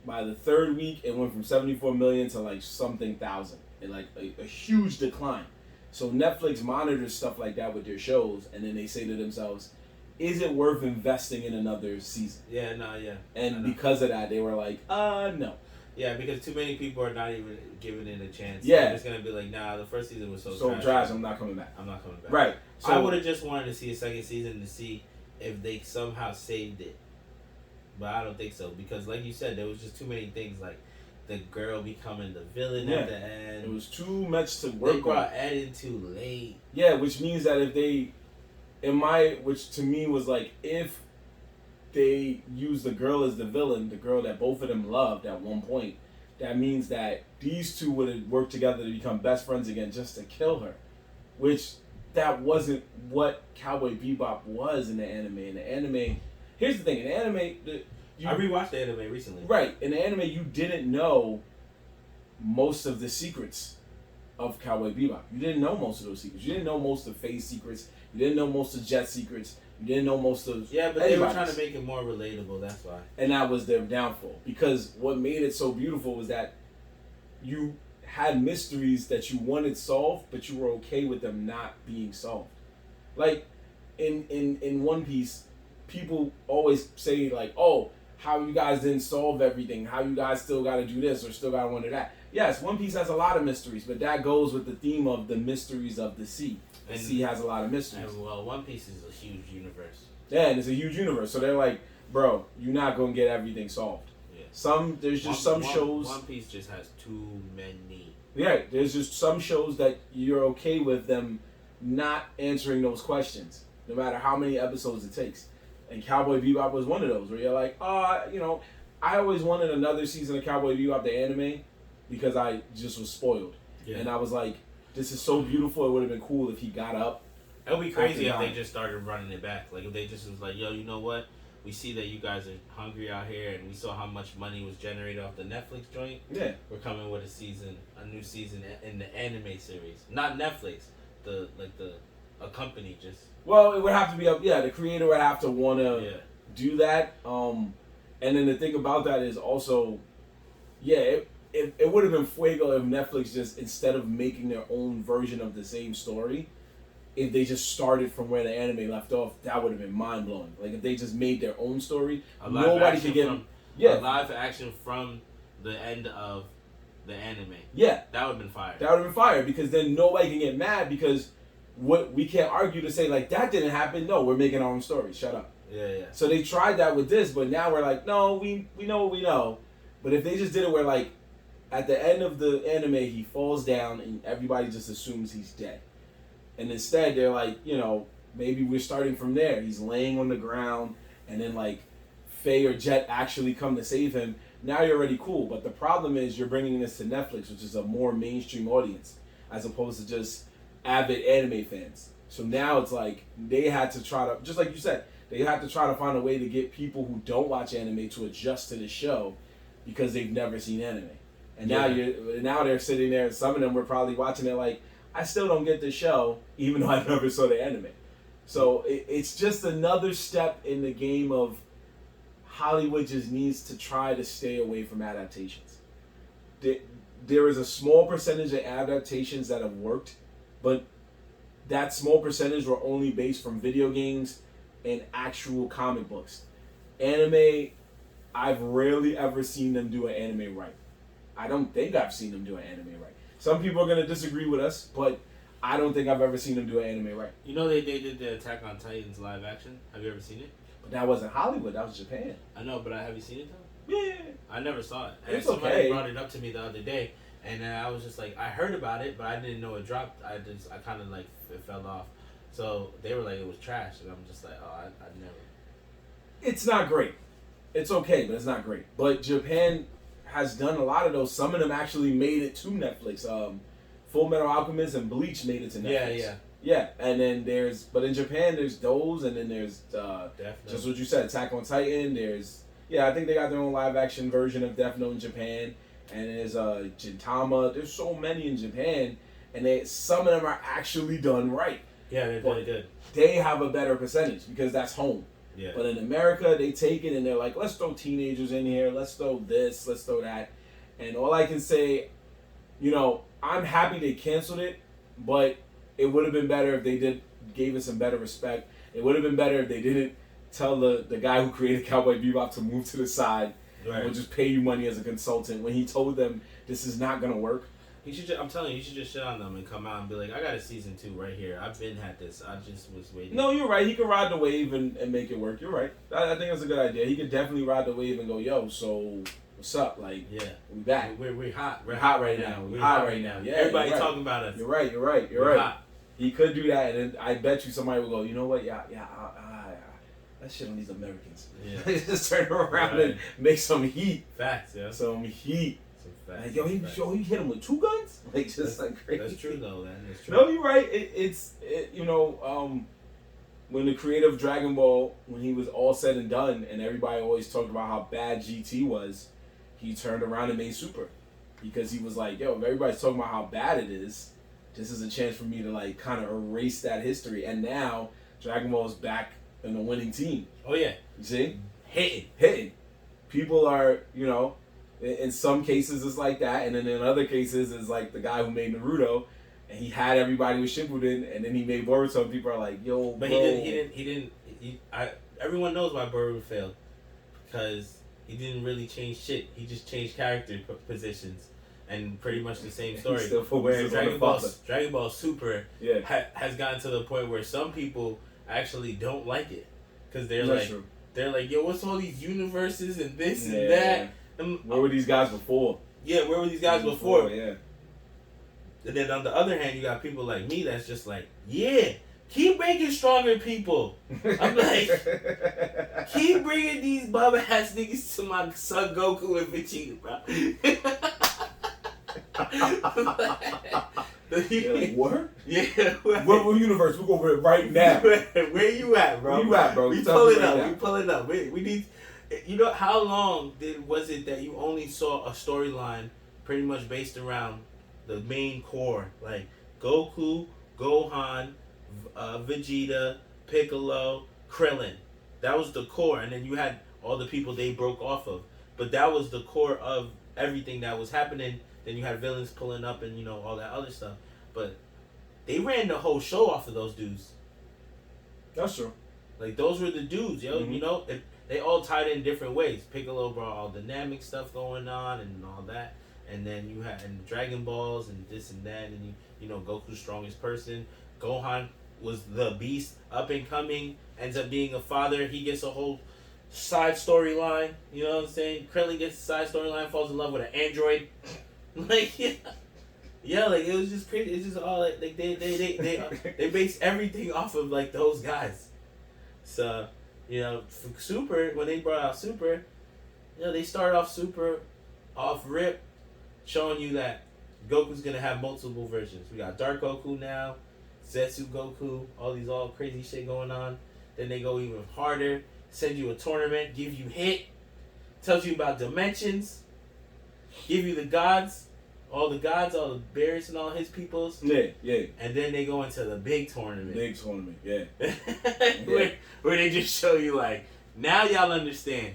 by the third week, it went from 74 million to like something thousand. And like a huge decline. So Netflix monitors stuff like that with their shows, and then they say to themselves, is it worth investing in another season? Yeah, no, yeah. And because of that, they were like, no. Yeah, because too many people are not even giving it a chance. Yeah. They're just going to be like, nah, the first season was so trash, I'm not coming back. Right. So I would have just wanted to see a second season to see if they somehow saved it. But I don't think so, because like you said, there was just too many things, like the girl becoming the villain at the end. It was too much to work on. They brought Ed in too late. Yeah, which means that if they, which to me was like, if they use the girl as the villain, the girl that both of them loved at one point, that means that these two would have worked together to become best friends again just to kill her. Which, that wasn't what Cowboy Bebop was in the anime. In the anime, here's the thing, in the anime, I rewatched the anime recently. Right. In the anime, you didn't know most of the secrets of Cowboy Bebop. You didn't know most of those secrets. You didn't know most of Faye's secrets. You didn't know most of Jet's secrets. You didn't know most of but they were trying to make it more relatable, that's why. And that was their downfall. Because what made it so beautiful was that you had mysteries that you wanted solved, but you were okay with them not being solved. Like, in One Piece, people always say, like, oh, how you guys didn't solve everything, how you guys still got to do this or still got to wonder that. Yes, One Piece has a lot of mysteries, but that goes with the theme of the mysteries of the sea. The sea has a lot of mysteries. And, well, One Piece is a huge universe. Yeah, and it's a huge universe. So they're like, bro, you're not going to get everything solved. Yeah. There's just some shows. One Piece just has too many. Yeah, there's just some shows that you're okay with them not answering those questions, no matter how many episodes it takes. And Cowboy Bebop was one of those where you're like, you know, I always wanted another season of Cowboy Bebop, the anime, because I just was spoiled. Yeah. And I was like, this is so beautiful, it would have been cool if he got up. It would be crazy if they just started running it back. Like, if they just was like, yo, you know what? We see that you guys are hungry out here, and we saw how much money was generated off the Netflix joint. Yeah. We're coming with a new season in the anime series. Not Netflix, a company just. Well, it would have to be up. Yeah, the creator would have to want to do that. And then the thing about that is also, it would have been fuego if Netflix just, instead of making their own version of the same story, if they just started from where the anime left off, that would have been mind blowing. Like if they just made their own story, nobody could get a live action from the end of the anime. Yeah, that would have been fire. That would have been fire because then nobody can get mad because we can't argue to say like that didn't happen. No, we're making our own story. Shut up. Yeah. So they tried that with this, but now we're like, no, we know what we know. But if they just did it where like at the end of the anime he falls down and everybody just assumes he's dead, and instead they're like, maybe we're starting from there. He's laying on the ground, and then like Faye or Jet actually come to save him. Now you're already cool. But the problem is you're bringing this to Netflix, which is a more mainstream audience, as opposed to just avid anime fans. So now it's like they had to try to, just like you said, they had to try to find a way to get people who don't watch anime to adjust to the show because they've never seen anime. And now they're sitting there. Some of them were probably watching it like, I still don't get the show, even though I never saw the anime. So it's just another step in the game of Hollywood just needs to try to stay away from adaptations. There is a small percentage of adaptations that have worked, but that small percentage were only based from video games and actual comic books. Anime, I've rarely ever seen them do an anime right. I don't think I've seen them do an anime right. Some people are going to disagree with us, but I don't think I've ever seen them do an anime right. They did the Attack on Titans live action. Have you ever seen it? But that wasn't Hollywood. That was Japan. I know, but have you seen it though? Yeah. I never saw it. It's somebody brought it up to me the other day, and I was just like, I heard about it, but I didn't know it dropped. I kind of like it fell off. So they were like it was trash, and I'm just like, oh, I never. It's not great. It's okay, but it's not great. But Japan has done a lot of those. Some of them actually made it to Netflix. Full Metal Alchemist and Bleach made it to Netflix. Yeah, and then but in Japan there's those, and then there's just what you said, Attack on Titan. There's I think they got their own live action version of Death Note in Japan, and there's Gintama. There's so many in Japan, and some of them are actually done right. Yeah, they're really good. They have a better percentage because that's home. Yeah. But in America, they take it and they're like, let's throw teenagers in here, let's throw this, let's throw that. And all I can say, I'm happy they canceled it, but it would have been better if they gave it some better respect. It would have been better if they didn't tell the guy who created Cowboy Bebop to move to the side. Right. And we'll just pay you money as a consultant when he told them this is not going to work. I'm telling you, you should just shit on them and come out and be like, I got a season 2 right here. I've been had this. I just was waiting. No, you're right. He could ride the wave and make it work. You're right. I think that's a good idea. He could definitely ride the wave and go, yo, so what's up? Like, we back. We're hot. We're hot right now. We're hot right now. Yeah, everybody talking about us. You're right. Hot. He could do that, and then I bet you somebody will go, you know what? That shit on these Americans. Yeah. Just turn around and make some heat. Facts, yeah. Some heat. Like, he hit him with 2 guns? Like, just like crazy. That's true, though, man. That's true. No, you're right. When the creator of Dragon Ball, when he was all said and done, and everybody always talked about how bad GT was, he turned around and made Super. Because he was like, yo, if everybody's talking about how bad it is, this is a chance for me to, like, kind of erase that history. And now, Dragon Ball is back in the winning team. Oh, yeah. You see? Hitting. People are, in some cases it's like that, and then in other cases it's like the guy who made Naruto, and he had everybody with Shippuden, and then he made Boruto, and people are like, yo, but bro. He didn't. Everyone knows why Boruto failed, because he didn't really change shit. He just changed character positions, and pretty much the same story. Where Dragon Ball Super has gotten to the point where some people actually don't like it, because they're like, yo, what's all these universes and this and that? Where were these guys before? Yeah, where were these guys before? Yeah. And then on the other hand, you got people like me that's just like, yeah, keep making stronger people. I'm like, keep bringing these bum ass niggas to my son Goku and Vegeta, bro. You're like, what? Yeah. What universe? We'll go over it right now. Where you at, bro? Where you at, bro? We pulling up. We need. How long was it that you only saw a storyline pretty much based around the main core, like Goku, Gohan, Vegeta, Piccolo, Krillin? That was the core, and then you had all the people they broke off of. But that was the core of everything that was happening. Then you had villains pulling up and all that other stuff. But they ran the whole show off of those dudes. That's true. Like, those were the dudes, yo. Mm-hmm. You know, they all tied in different ways. Piccolo brought all dynamic stuff going on and all that. And then you had Dragon Balls and this and that. And, you know, Goku's strongest person. Gohan was the beast, up and coming, ends up being a father. He gets a whole side storyline. You know what I'm saying? Krillin gets a side storyline, falls in love with an android. Like, yeah, like, it was just crazy. It's just all, like they base everything off of, like, those guys. So, you know, for Super, when they brought out Super, you know, they started off Super off rip, showing you that Goku's gonna have multiple versions. We got Dark Goku now, Zetsu Goku, all crazy shit going on. Then they go even harder, send you a tournament, give you hit, tells you about dimensions, give you the gods, all the Barris and all his peoples. Yeah. And then they go into the big tournament. Yeah. where they just show you, like, now y'all understand.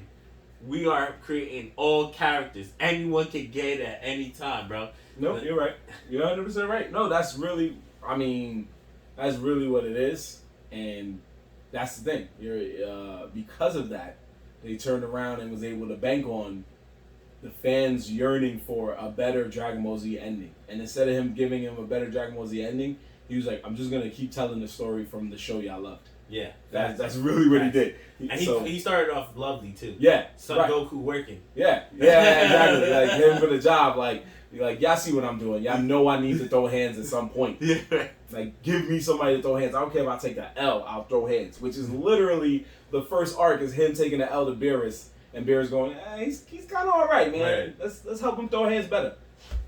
We are creating all characters. Anyone can get it at any time, bro. No, you're right. You're 100% right. No, that's really what it is. And that's the thing. Because of that, they turned around and was able to bank on the fans yearning for a better Dragon Ball Z ending. And instead of him giving him a better Dragon Ball Z ending, he was like, I'm just going to keep telling the story from the show y'all loved. Yeah. That's really what he did. And he started off lovely, too. Yeah. Son Goku working. Yeah, exactly. Like, him for the job. Like, y'all see what I'm doing. Y'all know I need to throw hands at some point. Yeah. Like, give me somebody to throw hands. I don't care if I take the L, I'll throw hands. Which is literally the first arc is him taking the L to Beerus. And Beerus going, he's kind of all right, man. Right. Let's help him throw hands better.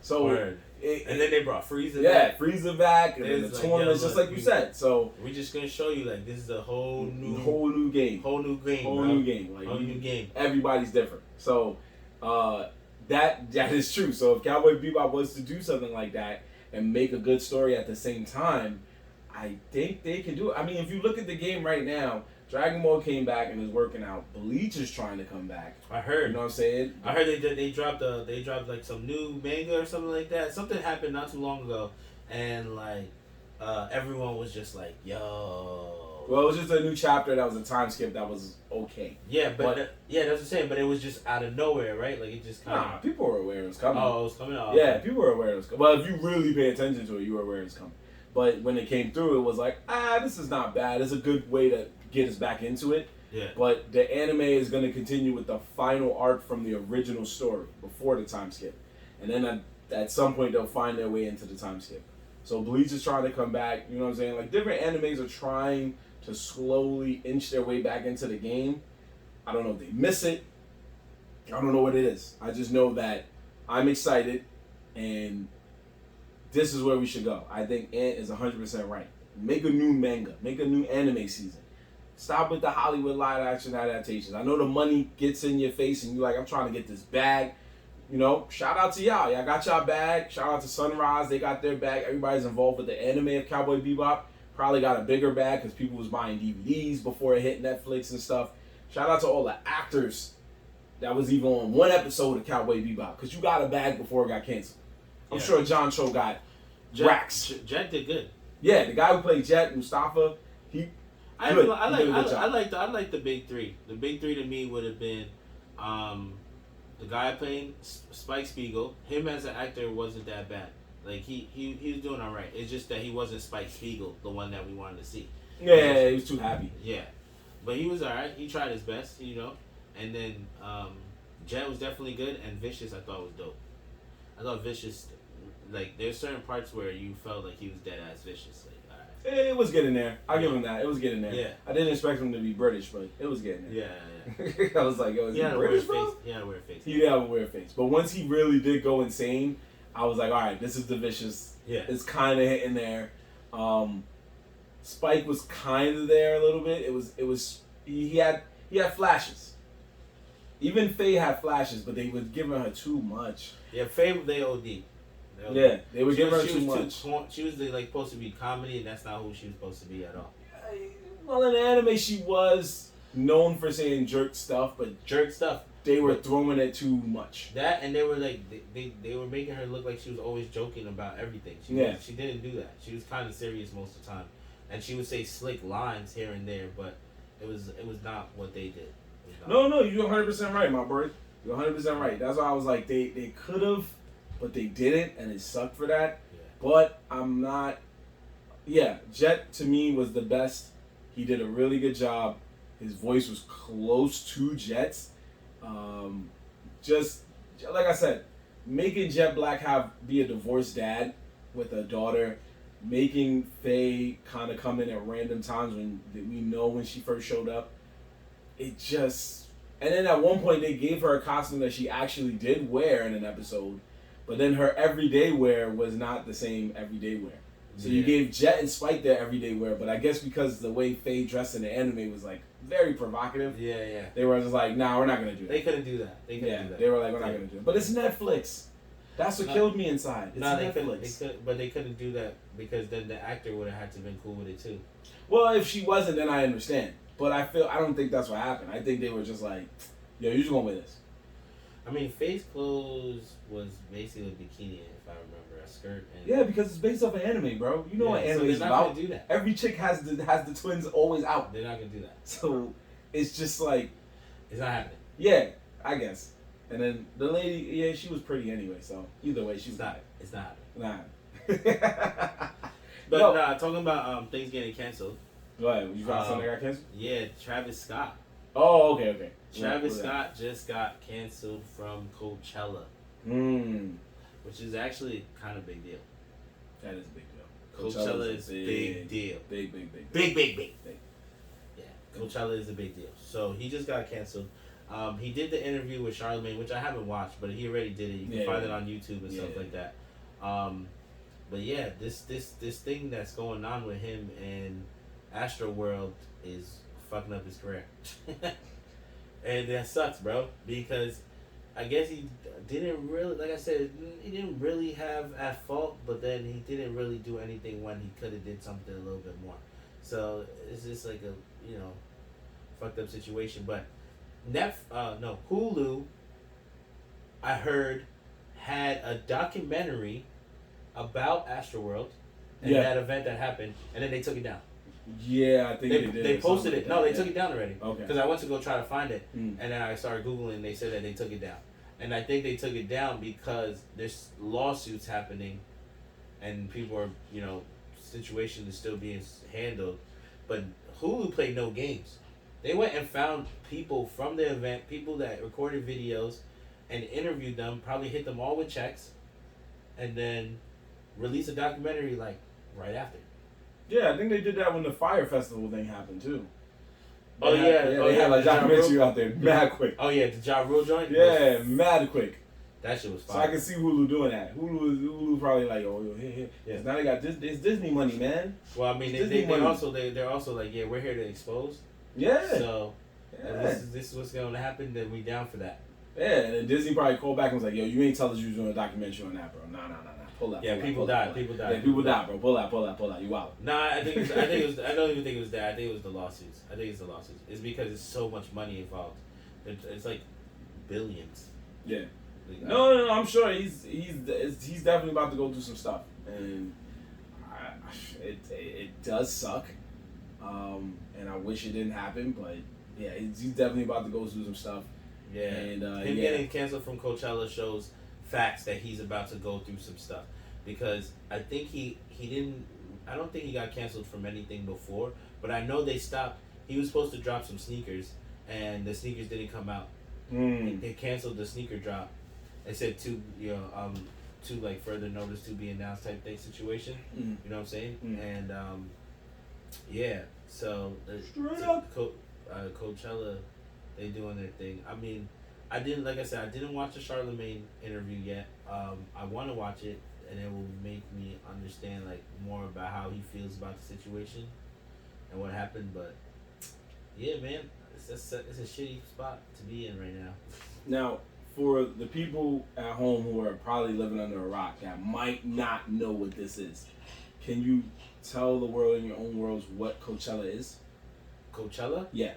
So, and then they brought Frieza back. Yeah, Frieza back, and then the tournament's just like you said. So we're just gonna show you, like, this is a whole new game. Whole new game. Like, whole new game. Everybody's different. So that is true. So if Cowboy Bebop was to do something like that and make a good story at the same time, I think they can do it. I mean, if you look at the game right now, Dragon Ball came back and is working out. Bleach is trying to come back. I heard. You know what I'm saying? I heard they dropped like some new manga or something like that. Something happened not too long ago, and like everyone was just like, "Yo." Well, it was just a new chapter that was a time skip that was okay. Yeah, but that's what I'm saying. But it was just out of nowhere, right? Like, it just kind of. People were aware it was coming. Oh, it was coming off. Yeah, people were aware it was coming. Well, if you really pay attention to it, you were aware it was coming. But when it came through, it was like, this is not bad. It's a good way to get us back into it. Yeah. But the anime is going to continue with the final arc from the original story before the time skip. And then at some point, they'll find their way into the time skip. So Bleach is trying to come back. You know what I'm saying? Like, different animes are trying to slowly inch their way back into the game. I don't know if they miss it. I don't know what it is. I just know that I'm excited, and this is where we should go. I think Ant is 100% right. Make a new manga. Make a new anime season. Stop with the Hollywood live action adaptations. I know the money gets in your face and you're like, I'm trying to get this bag. You know, shout out to y'all. Y'all got y'all bag. Shout out to Sunrise. They got their bag. Everybody's involved with the anime of Cowboy Bebop. Probably got a bigger bag because people was buying DVDs before it hit Netflix and stuff. Shout out to all the actors that was even on one episode of Cowboy Bebop, because you got a bag before it got canceled. I'm sure John Cho got racks. Jet did good. Yeah, the guy who played Jet, Mustafa, I like the big three. The big three to me would have been the guy playing Spike Spiegel. Him as an actor wasn't that bad. Like, he was doing all right. It's just that he wasn't Spike Spiegel, the one that we wanted to see. Yeah, he was too happy. Yeah, but he was all right. He tried his best, you know. And then Jet was definitely good, and Vicious I thought was dope. I thought Vicious, like, there's certain parts where you felt like he was dead ass Vicious. Like, all right. It was getting there. I'll give him that. It was getting there. Yeah. I didn't expect him to be British, but it was getting there. Yeah. I was like, yo, is he British, bro? He had a weird face. He did have a weird face. But once he really did go insane, I was like, all right, this is the Vicious. Yeah. It's kind of hitting there. Spike was kind of there a little bit. It was he had flashes. Even Faye had flashes, but they were giving her too much. Yeah, Faye, they OD. Yeah, they were giving her too much. She was like supposed to be comedy, and that's not who she was supposed to be at all. Well, in the anime, she was known for saying jerk stuff, but jerk stuff. they were throwing it too much. That, and they were like they were making her look like she was always joking about everything. She didn't do that. She was kind of serious most of the time, and she would say slick lines here and there, but it was not what they did. No, you're 100% right, my boy. You're 100% right. That's why I was like, they could have, but they didn't, and it sucked for that. Yeah. But I'm not. Yeah, Jet to me was the best. He did a really good job. His voice was close to Jet's. Just like I said, making Jet Black be a divorced dad with a daughter, making Faye kind of come in at random times when we know when she first showed up. It just, and then at one point they gave her a costume that she actually did wear in an episode, but then her everyday wear was not the same everyday wear. So you gave Jet and Spike their everyday wear, but I guess because the way Faye dressed in the anime was like very provocative. Yeah. They were just like, nah, we're not gonna do that. They couldn't do that. They were like, we're not gonna do it. But it's Netflix. That's what killed me inside. It's Netflix. But they couldn't do that because then the actor would have had to been cool with it too. Well, if she wasn't, then I understand. But I don't think that's what happened. I think they were just like, yo, you're just going with this. I mean, Faye's clothes was basically a bikini, if I remember, a skirt. And yeah, because it's based off of anime, bro. You know what anime is about. They're not gonna do that. Every chick has the twins always out. They're not gonna do that. So it's just like, it's not happening. Yeah, I guess. And then the lady, yeah, she was pretty anyway. So either way, she's not. It's not happening. Nah. But talking about things getting canceled. Go ahead. You found something that got canceled? Yeah, Travis Scott. Oh, okay. Travis Scott just got canceled from Coachella. Which is actually kind of big deal. That is a big deal. Coachella is big deal. Big. Yeah, Coachella is a big deal. So he just got canceled. He did the interview with Charlamagne, which I haven't watched, but he already did it. You can find it on YouTube and stuff like that. But yeah, this thing that's going on with him and Astro World is fucking up his career. And that sucks, bro, because I guess he didn't really, like I said, he didn't really have at fault, but then he didn't really do anything when he could have did something a little bit more. So it's just like a, fucked up situation. But Hulu, I heard, had a documentary about Astroworld and that event that happened, and then they took it down. Yeah, I think they did. They posted it. No, they took it down already. Okay. Because I went to go try to find it, and then I started Googling, and they said that they took it down. And I think they took it down because there's lawsuits happening, and people are, situation is still being handled. But Hulu played no games. They went and found people from the event, people that recorded videos, and interviewed them, probably hit them all with checks, and then released a documentary like right after. Yeah, I think they did that when the Fire Festival thing happened too. They had like documentary out there mad quick. Oh yeah, the Ja Rule joint? Yeah, mad quick. That shit was fire. So I can see Hulu doing that. Hulu probably like, here. Yeah. Now they got this. It's Disney money, man. Well, I mean, they're also like, yeah, we're here to expose. Yeah. So if this is what's going to happen, then we down for that. Yeah, and then Disney probably called back and was like, yo, you ain't tell us you was doing a documentary on that, bro. Nah. Pull out. Yeah, people died. Yeah, people died, bro. Pull out. You out. Nah, I don't even think it was that. I think it was the lawsuits. It's because it's so much money involved. It's like billions. Yeah. No, I'm sure he's definitely about to go through some stuff, and it does suck, and I wish it didn't happen, but yeah, he's definitely about to go through some stuff. Yeah, and him getting canceled from Coachella shows facts that he's about to go through some stuff, because I think he didn't. I don't think he got canceled from anything before, but I know they stopped. He was supposed to drop some sneakers, and the sneakers didn't come out. They canceled the sneaker drop. They said to like further notice to be announced type thing situation. You know what I'm saying? And so Coachella, they doing their thing. I mean, I didn't watch the Charlamagne interview yet. I want to watch it, and it will make me understand like more about how he feels about the situation and what happened. But yeah, man, it's a shitty spot to be in right now. Now, for the people at home who are probably living under a rock that might not know what this is, can you tell the world in your own words what Coachella is? Coachella? Yeah.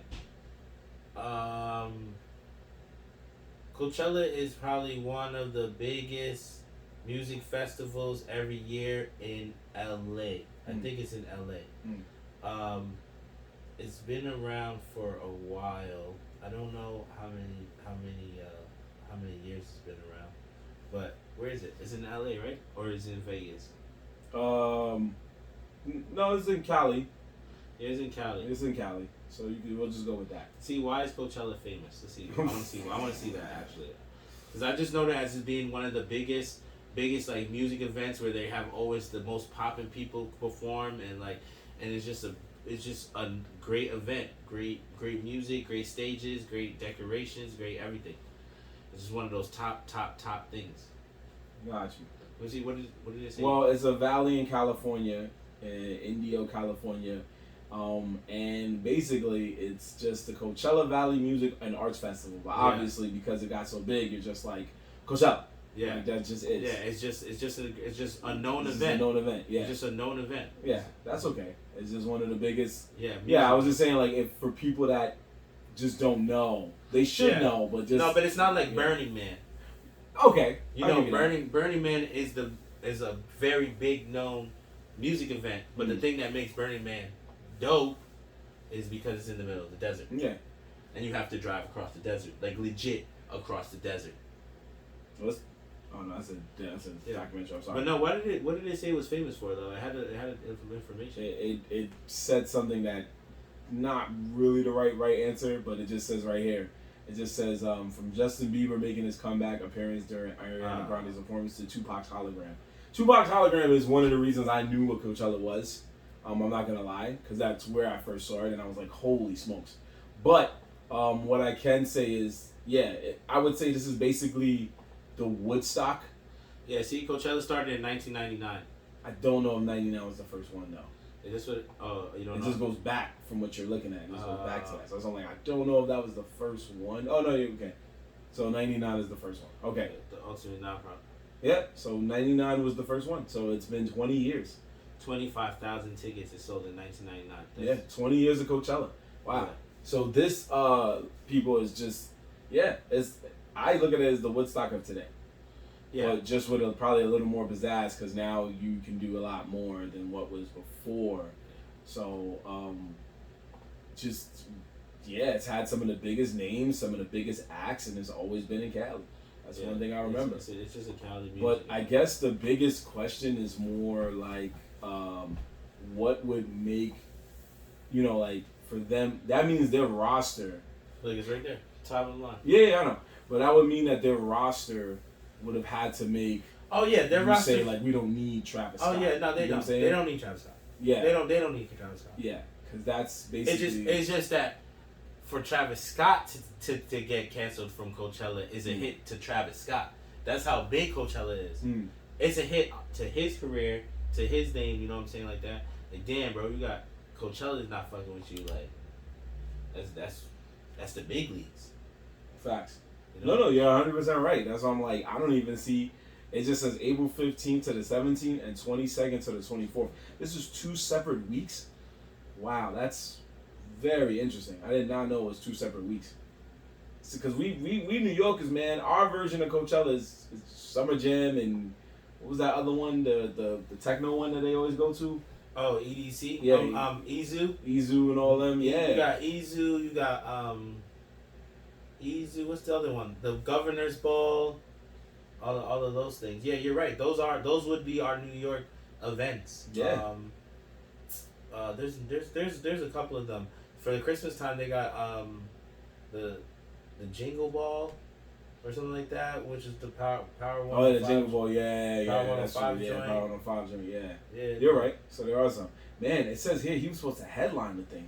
Coachella is probably one of the biggest music festivals every year in LA. I think it's in LA. It's been around for a while. I don't know how many years it's been around. But where is it? It's in LA, right? Or is it in Vegas? No, it's in Cali. Yeah, it's in Cali. It's in Cali. So we'll just go with that. See, why is Coachella famous? Let's see. I want to see that actually, because I just know that as being one of the biggest like music events where they have always the most popping people perform and it's just a great event, great music, great stages, great decorations, great everything. It's just one of those top things. Got you. What did it say? Well, it's a valley in California, in Indio, California. And basically it's just the Coachella Valley Music and Arts Festival. But obviously because it got so big, you're just like Coachella. Yeah, like, that just is. Yeah, it's just a known event. It's a known event. Yeah, it's just a known event. Yeah, that's okay. It's just one of the biggest. Yeah. I was just saying, like, if for people that just don't know, they should know, but just no. But it's not like Burning Man. Okay, Burning Man is a very big known music event, but the thing that makes Burning Man dope is because it's in the middle of the desert. Yeah, and you have to drive across the desert, like legit across the desert. Oh no, that's a documentary. I'm sorry. But no, what did it say it was famous for though? It had information. It said something that not really the right answer, but it just says right here. It just says from Justin Bieber making his comeback appearance during Ariana Grande's performance to Tupac's hologram. Tupac's hologram is one of the reasons I knew what Coachella was. I'm not gonna lie, because that's where I first saw it, and I was like, holy smokes. But what I can say is, I would say this is basically the Woodstock. Yeah, see, Coachella started in 1999. I don't know if 99 was the first one, though. Is this what? You don't know? It just goes back from what you're looking at. It just goes back to that. So I'm like, I don't know if that was the first one. Oh, no, okay. So 99 is the first one. Okay. The ultimate nonprofit. Yeah, so 99 was the first one. So it's been 20 years. 25,000 tickets is sold in 1999. Yeah, 20 years of Coachella. Wow. Yeah. So this, people, is just, I look at it as the Woodstock of today. Yeah. But just with probably a little more pizzazz, because now you can do a lot more than what was before. So, it's had some of the biggest names, some of the biggest acts, and it's always been in Cali. That's one thing I remember. It's just a Cali music. But I guess the biggest question is more like, what would make, like, for them, that means their roster. Look, it's right there. Top of the line. Yeah, I know. But that would mean that their roster would have had to make. Oh yeah, their roster. Say like we don't need Travis Scott. Oh yeah, no, they don't. They don't need Travis Scott. Yeah, they don't need Travis Scott. Yeah, because that's basically. It's just that for Travis Scott to get canceled from Coachella is a hit to Travis Scott. That's how big Coachella is. It's a hit to his career, to his name. You know what I'm saying, like that. Like damn, bro, you got Coachella's not fucking with you. Like that's the big leagues. Facts. You know? No, you're 100% right. That's why I'm like, I don't even see. It just says April 15th to the 17th and 22nd to the 24th. This is 2 separate weeks. Wow, that's very interesting. I did not know it was 2 separate weeks. Because we New Yorkers, man, our version of Coachella is Summer Jam and what was that other one, the techno one that they always go to? Oh, EDC? Yeah. Izu? Izu and all them, yeah. You got Izu, you got Izu, what's the other one? The Governor's Ball, all of those things. Yeah, you're right. Those would be our New York events. Yeah. There's a couple of them. For the Christmas time, they got the Jingle Ball or something like that, which is the Power 105. Oh, the Jingle Ball, yeah. Power 105 joint. Power 105 joint, yeah. Yeah. You're right. So there are some. Man, it says here he was supposed to headline the thing.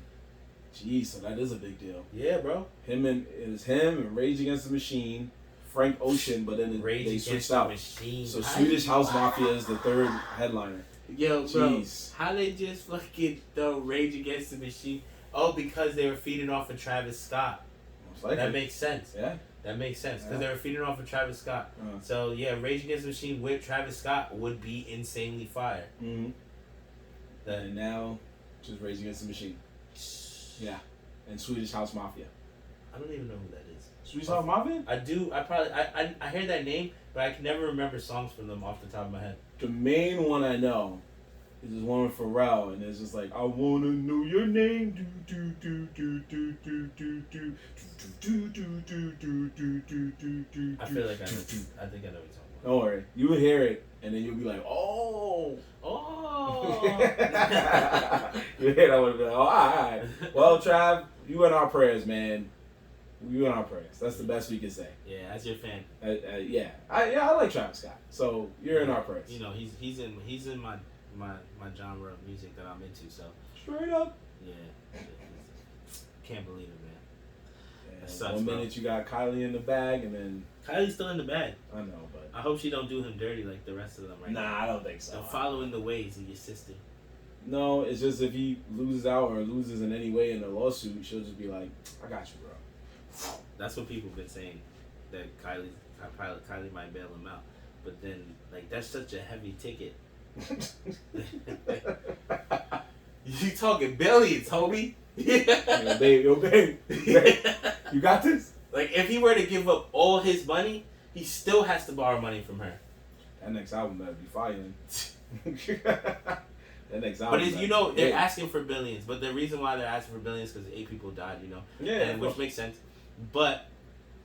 Jeez, so that is a big deal. Yeah, bro. It was him and Rage Against the Machine, Frank Ocean, but then they switched out. Machine. So Swedish House Mafia is the third headliner. Yo, bro, jeez. How they just fucking throw Rage Against the Machine? Oh, because they were feeding off of Travis Scott. That makes sense. Yeah. That makes sense because they were feeding off of Travis Scott. So yeah, Rage Against the Machine with Travis Scott would be insanely fire. Mm-hmm. And now, just Rage Against the Machine. Yeah, and Swedish House Mafia. I don't even know who that is. Sweet Sour Marvin? I do. I hear that name, but I can never remember songs from them off the top of my head. The main one I know is this one with Pharrell, and it's just like, I wanna know your name. Do do do do do do do do do do do do do do do. I feel like I think I know what you're talking about. Don't worry, you will hear it, and then you'll be like, oh. You hear that one and be like, oh, all right. Well, Trav, you in our prayers, man. You in our prayers. That's the best we can say. Yeah, as your fan. Yeah, I like Travis Scott. So you're in our prayers. You know, he's in my genre of music that I'm into. So straight up. Yeah. Can't believe it, man. Yeah, sucks, 1 minute you got Kylie in the bag, and then Kylie's still in the bag. I know, but I hope she don't do him dirty like the rest of them right now. Nah, I don't think so. They're following the ways of your sister. No, it's just if he loses out or loses in any way in the lawsuit, she'll just be like, I got you, bro. That's what people have been saying, that Kylie might bail him out. But then, like, that's such a heavy ticket. You talking billions, homie. Yo, babe. You got this? Like, if he were to give up all his money, he still has to borrow money from her. That next album better be firing. That next album. But you know, they're asking for billions. But the reason why they're asking for billions is because 8 people died, you know? Yeah. Which makes sense. But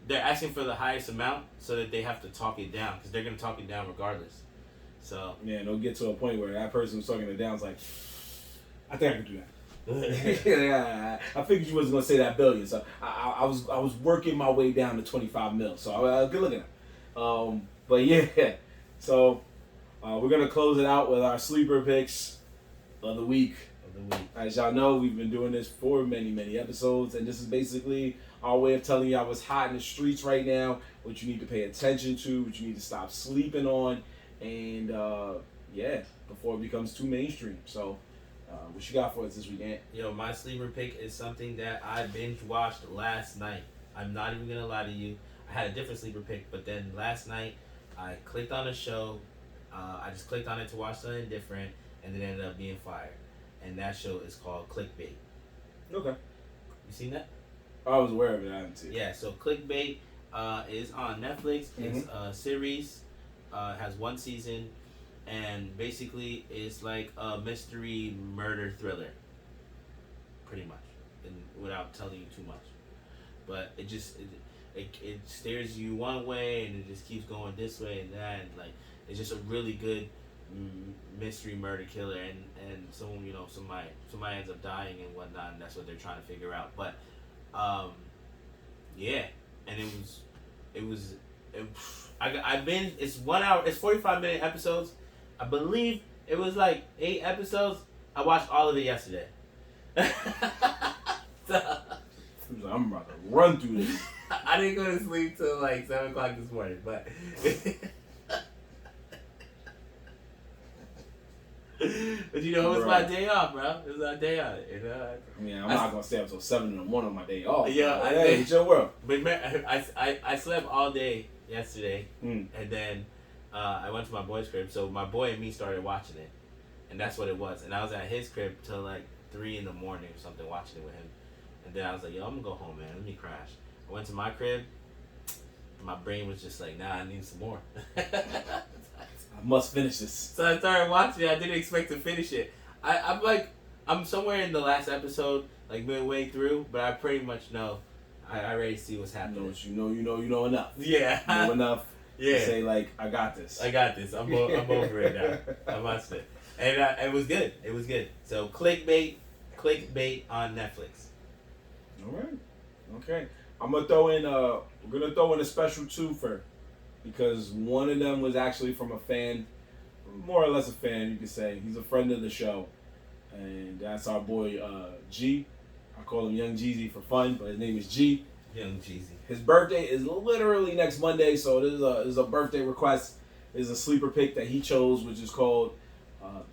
they're asking for the highest amount so that they have to talk it down. Because they're going to talk it down regardless. So. Yeah, and they'll get to a point where that person who's talking it down is like, I think I can do that. Yeah, I figured you wasn't gonna say that billion, so I was working my way down to 25 mil. So good looking at. But yeah, so we're gonna close it out with our sleeper picks of the week. As y'all know, we've been doing this for many episodes, and this is basically our way of telling y'all what's hot in the streets right now, what you need to pay attention to, what you need to stop sleeping on, and before it becomes too mainstream. So. What you got for us this weekend? Yo, my sleeper pick is something that I binge watched last night. I'm not even gonna lie to you. I had a different sleeper pick, but then last night I clicked on a show. I just clicked on it to watch something different, and it ended up being fire. And that show is called Clickbait. Okay. You seen that? I was aware of it. I haven't seen it. Yeah. So Clickbait is on Netflix. Mm-hmm. It's a series. It has 1 season. And basically, it's like a mystery murder thriller, pretty much, and without telling you too much. But it just it stares you one way, and it just keeps going this way and that. And like, it's just a really good mystery murder killer, and someone, you know, somebody ends up dying and whatnot, and that's what they're trying to figure out. But yeah, and it's 1 hour, it's 45-minute episodes. I believe it was like 8 episodes. I watched all of it yesterday. I'm about to run through this. I didn't go to sleep till like 7 o'clock this morning, but but you know, it was my day off, bro. It was my day off. You know? I mean, I'm not gonna stay up till 7 in the morning on my day off. Yeah, hey, it's your world. But I slept all day yesterday, and then. I went to my boy's crib, so my boy and me started watching it, and that's what it was. And I was at his crib till like 3 in the morning or something, watching it with him. And then I was like, yo, I'm gonna go home, man. Let me crash. I went to my crib, and my brain was just like, nah, I need some more. I must finish this. So I started watching it. I didn't expect to finish it. I'm somewhere in the last episode, like midway through, but I pretty much know. I already see what's happening. You know enough. Yeah. You know enough. Yeah. To say like, I got this. I'm over it now. I watched it, and it was good. It was good. So Clickbait on Netflix. All right. Okay. I'm gonna throw in. We're gonna throw in a special twofer, because one of them was actually from a fan, more or less a fan, you could say. He's a friend of the show, and that's our boy G. I call him Young Jeezy for fun, but his name is G. Young Jeezy. His birthday is literally next Monday, so this is a birthday request. This is a sleeper pick that he chose, which is called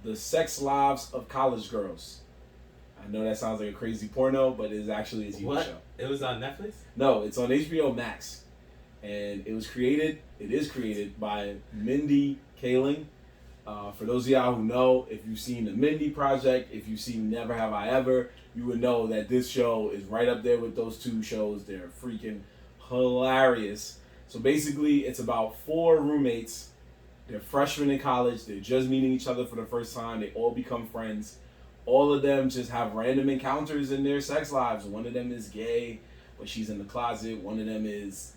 The Sex Lives of College Girls. I know that sounds like a crazy porno, but it is actually a TV show. It was on Netflix? No, it's on HBO Max. And it is created by Mindy Kaling. For those of y'all who know, if you've seen the Mindy Project, if you've seen Never Have I Ever, you would know that this show is right up there with those 2 shows. They're freaking hilarious. So basically, it's about 4 roommates. They're freshmen in college. They're just meeting each other for the first time. They all become friends. All of them just have random encounters in their sex lives. One of them is gay, but she's in the closet. One of them is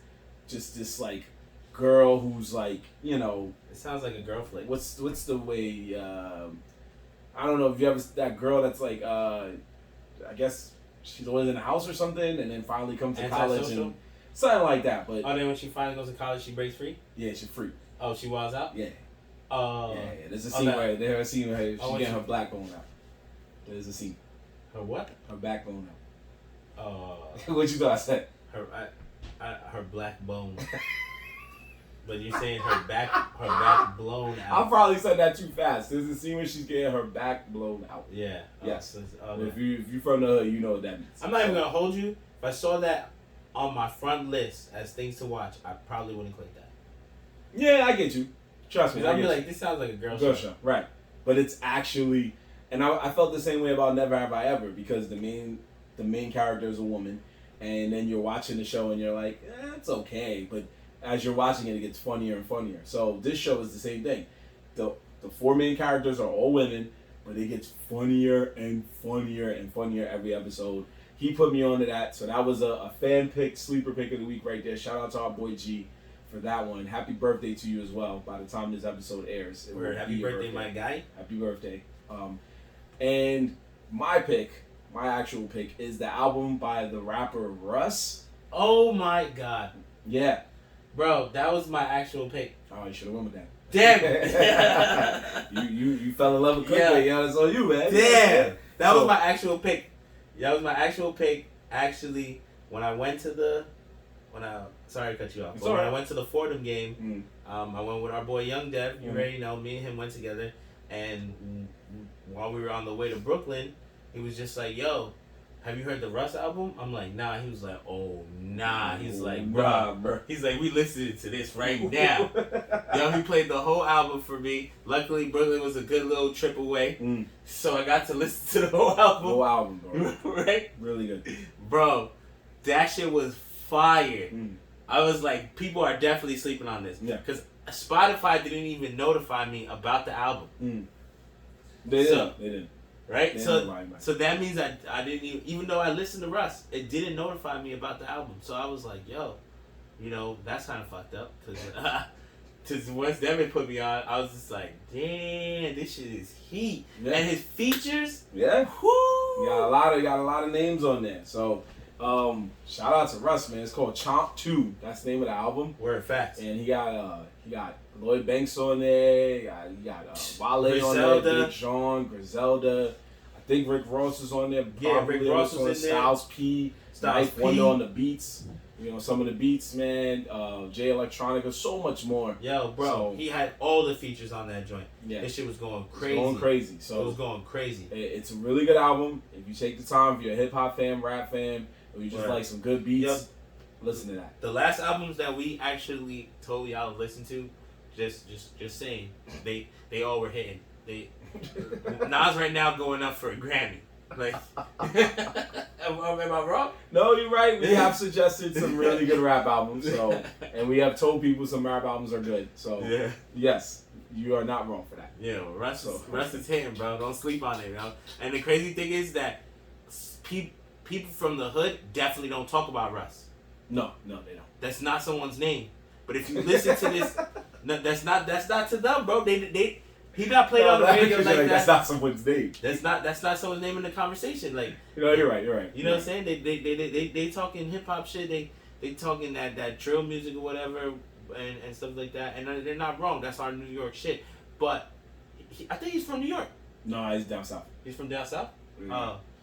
just this like girl who's like, you know. It sounds like a girl flick. What's the way? I don't know if you ever that girl that's like I guess she's always in the house or something, and then finally comes to college and something like that. But then when she finally goes to college, she breaks free. Yeah, she's free. Oh, she wilds out. Yeah. Yeah. There's a scene where they have a scene where she's getting her backbone out. There's a scene. Her what? Her backbone out. What you thought I said? Her black bone. But you're saying her back blown out. I probably said that too fast. There's a scene where she's getting her back blown out. Yeah. Yes. If you from the hood, you know what that means. I'm not even gonna hold you. If I saw that on my front list as things to watch, I probably wouldn't click that. Yeah, I get you. Trust me. I'd be like, this sounds like a girl show. Right. But it's actually, and I felt the same way about Never Have I Ever, because the main character is a woman, and then you're watching the show and you're like, it's okay, but as you're watching it, it gets funnier and funnier. So this show is the same thing. The 4 main characters are all women, but it gets funnier and funnier and funnier every episode. He put me onto that, so that was a fan pick, sleeper pick of the week right there. Shout out to our boy G for that one. Happy birthday to you as well. By the time this episode airs, Happy birthday, my guy. Happy birthday. And my actual pick, is the album by the rapper Russ. Oh my god. Yeah. Bro, that was my actual pick. Oh, you should have went with that. Damn it. you fell in love with Clickbait, yeah. That's on you, man. Damn. That was my actual pick. That was my actual pick. Actually, sorry to cut you off. But when I went to the Fordham game, I went with our boy Young Dev. You already know, me and him went together. And while we were on the way to Brooklyn, he was just like, yo, have you heard the Russ album? I'm like, nah. He was like, oh, nah. He's like, bro. He's like, we listening to this right now. Yo, he played the whole album for me. Luckily, Brooklyn was a good little trip away. So I got to listen to the whole album. Whole album, bro. Right? Really good. Bro, that shit was fire. I was like, people are definitely sleeping on this. Yeah. Because Spotify didn't even notify me about the album. They didn't. Right? So that means I didn't even though I listened to Russ, it didn't notify me about the album. So I was like, yo, that's kind of fucked up. Because once Devin put me on, I was just like, damn, this shit is heat. Yeah. And his features, yeah. Whoo! You got a lot of names on there. So shout out to Russ, man. It's called Chomp 2. That's the name of the album. Word facts. And he got Lloyd Banks on there. He got Wale on there. Big Sean, Griselda. I think Rick Ross is on there. Yeah, Rick Ross was in there. Styles P. Knife Wonder on the beats. Some of the beats, man. J Electronica, so much more. Yo, bro, he had all the features on that joint. Yeah, this shit was going crazy. So it was going crazy. It's a really good album. If you take the time, if you're a hip hop fan, rap fan, or you just like some good beats, listen to that. The last albums that we actually totally out listened to, just saying, they all were hitting. Nas right now going up for a Grammy. Like, am I wrong? No, you're right. We have suggested some really good rap albums, and we have told people some rap albums are good. So yes, you are not wrong for that. Yeah, Russ is hitting, bro. Don't sleep on it, bro. And the crazy thing is that people from the hood definitely don't talk about Russ. No, they don't. That's not someone's name. But if you listen to this, that's not to them, bro. He got played on the radio like that. That's not someone's name. That's not someone's name in the conversation. Like, you're right. You know what I'm saying? They talking hip hop shit. They talking that drill music or whatever and stuff like that. And they're not wrong. That's our New York shit. But I think he's from New York. No, he's down south. He's from down south.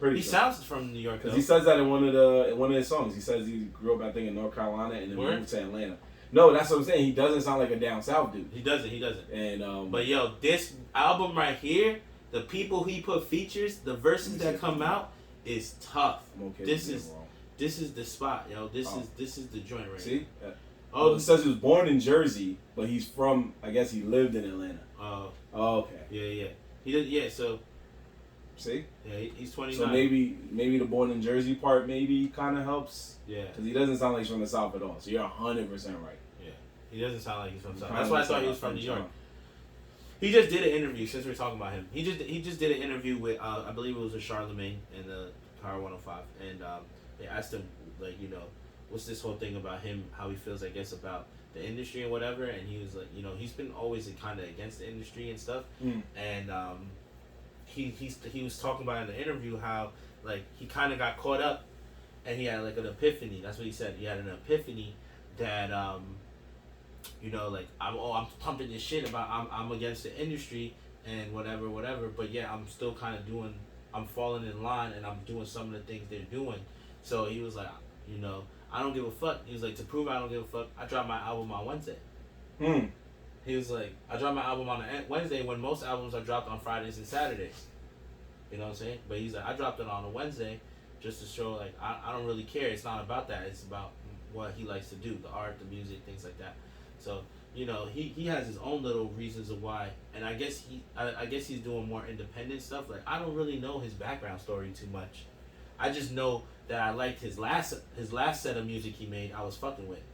He sounds from New York because he says that in one of his songs. He says he grew up, I think, in North Carolina and then moved to Atlanta. No, that's what I'm saying. He doesn't sound like a down south dude. He doesn't. And but yo, this album right here, the people he put features, the verses that come out is tough. I'm okay. This is the spot, yo. This is the joint right here. See? Oh, it says he was born in Jersey, but he's from. I guess he lived in Atlanta. Oh. Okay. Yeah. He did. Yeah. So See? Yeah, he's 29. So maybe the born in Jersey part maybe kind of helps. Yeah. Because he doesn't sound like he's from the South at all. So you're 100% right. Yeah. He doesn't sound like he's from the South. That's why I thought he was from New York. He just did an interview, since we're talking about him. He just did an interview with, I believe it was with Charlemagne in the Power 105. And they asked him, like, you know, what's this whole thing about him, how he feels, I guess, about the industry and whatever. And he was like, you know, he's been always kind of against the industry and stuff. And he was talking about in the interview how, like, he kind of got caught up and he had, like, an epiphany. That's what he said. He had an epiphany that, you know, like, I'm pumping this shit about I'm against the industry and whatever, but yeah, I'm still kind of I'm falling in line and I'm doing some of the things they're doing. So he was like, you know, I don't give a fuck. He was like, to prove I don't give a fuck, I dropped my album on Wednesday. He was like, I dropped my album on a Wednesday when most albums are dropped on Fridays and Saturdays. You know what I'm saying? But he's like, I dropped it on a Wednesday just to show, like, I don't really care. It's not about that. It's about what he likes to do, the art, the music, things like that. So, you know, he has his own little reasons of why, and I guess he's doing more independent stuff. Like, I don't really know his background story too much. I just know that I liked his last set of music he made. I was fucking with.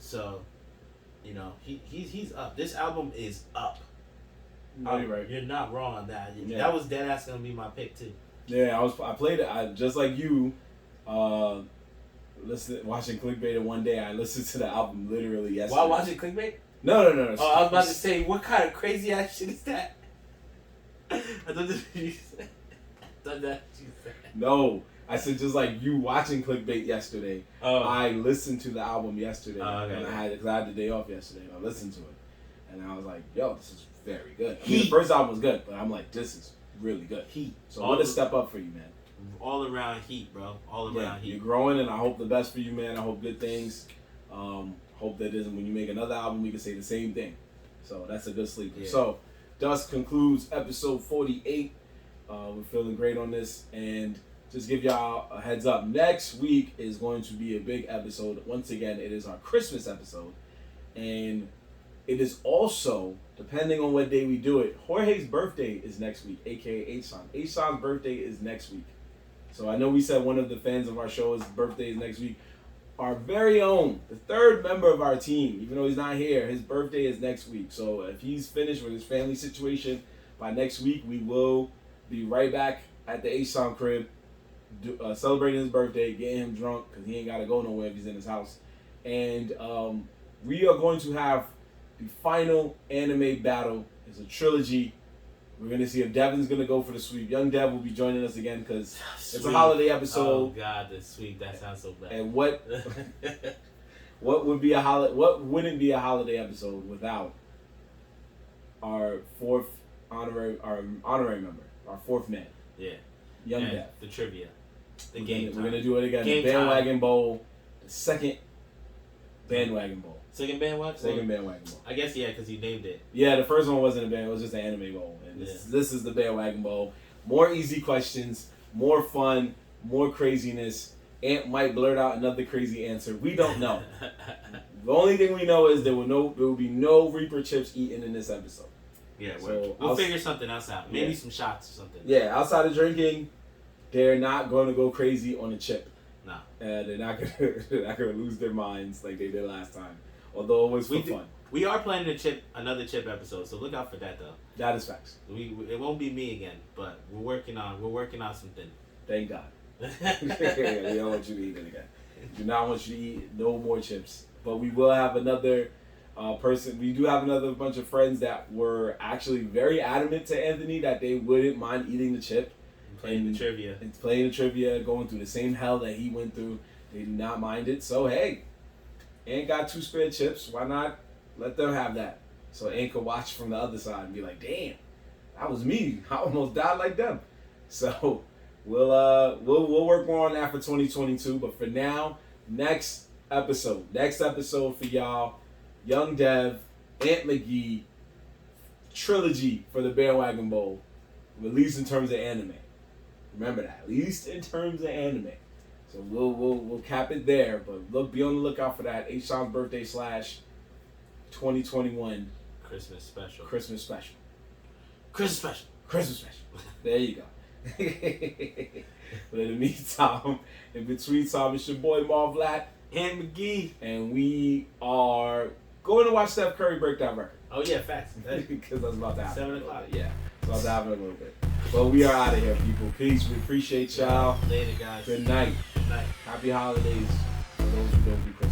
So, you know, he's up. This album is up. No, you're right. You're not wrong on that. Yeah. That was dead ass gonna be my pick too. Yeah, I played it. Just like you. Watching Clickbait in one day, I listened to the album literally yesterday. While watching Clickbait? No. Oh, I was about to say, what kind of crazy ass shit is that? I thought that's what you said. No, I said just like you watching Clickbait yesterday. Oh. I listened to the album yesterday, okay. and I had the day off yesterday, and I listened to it, and I was like, "Yo, this is very good." I mean, the first album was good, but I'm like, "This is really good." Heat. So what a step up for you, man. All around heat, bro. All around heat. You're growing, and I hope the best for you, man. I hope good things. Hope that when you make another album, we can say the same thing. So that's a good sleeper. Yeah. So, Dust concludes episode 48. We're feeling great on this, and just give y'all a heads up. Next week is going to be a big episode. Once again, it is our Christmas episode, and it is also, depending on what day we do it, Jorge's birthday is next week, aka H-Son. H-Son's birthday is next week. So I know we said one of the fans of our show's birthday is next week. Our very own, the third member of our team, even though he's not here, his birthday is next week. So if he's finished with his family situation by next week, we will be right back at the H-Son crib, celebrating his birthday, getting him drunk, because he ain't got to go nowhere if he's in his house. And we are going to have the final anime battle. It's a trilogy. We're going to see if Devin's going to go for the sweep. Young Dev will be joining us again because it's a holiday episode. Oh, God, the sweep. That sounds so bad. And what would be what wouldn't be a holiday episode without our fourth honorary member, our fourth man. Yeah. Young Dev. The trivia. We're going to do it again. Game the Bandwagon time. Bowl. The second Bandwagon Bowl. Second Bandwagon? Second Bandwagon Bowl. I guess, yeah, because you named it. Yeah, the first one wasn't a band. It was just an anime bowl. And this is the Bandwagon Bowl. More easy questions, more fun, more craziness. Ant might blurt out another crazy answer. We don't know. The only thing we know is there will be no Reaper chips eaten in this episode. Yeah, so we'll figure something else out. Maybe some shots or something. Yeah, outside of drinking, they're not going to go crazy on a chip. No. They're not going to lose their minds like they did last time. Although it was for fun. We are planning another chip episode, so look out for that though. That is facts. It won't be me again, but we're working on something. Thank God. We don't want you to eat it again. Do not want you to eat no more chips. But we will have another person. We do have another bunch of friends that were actually very adamant to Anthony that they wouldn't mind eating the chip. Playing the trivia. And playing the trivia, going through the same hell that he went through. They do not mind it. So, hey, Ant got 2 spare chips. Why not let them have that? So Ant could watch from the other side and be like, damn, that was me. I almost died like them. So we'll work more on that for 2022. But for now, next episode for y'all, Young Dev, Ant McGee, trilogy for the Bandwagon Bowl, at least in terms of anime. Remember that, at least in terms of anime. So we'll cap it there, but be on the lookout for that. H-Sean's birthday / 2021 Christmas special. Christmas special. There you go. But in the meantime, in between time, it's your boy Marv and McGee. and we are going to watch Steph Curry break that record. Oh yeah, facts. Because that's about to happen. 7 o'clock. Yeah, it's about to happen a little bit. But we are out of here, people. Peace. We appreciate y'all. Later, guys. Good night. Good night. Happy holidays for those who don't do Christmas.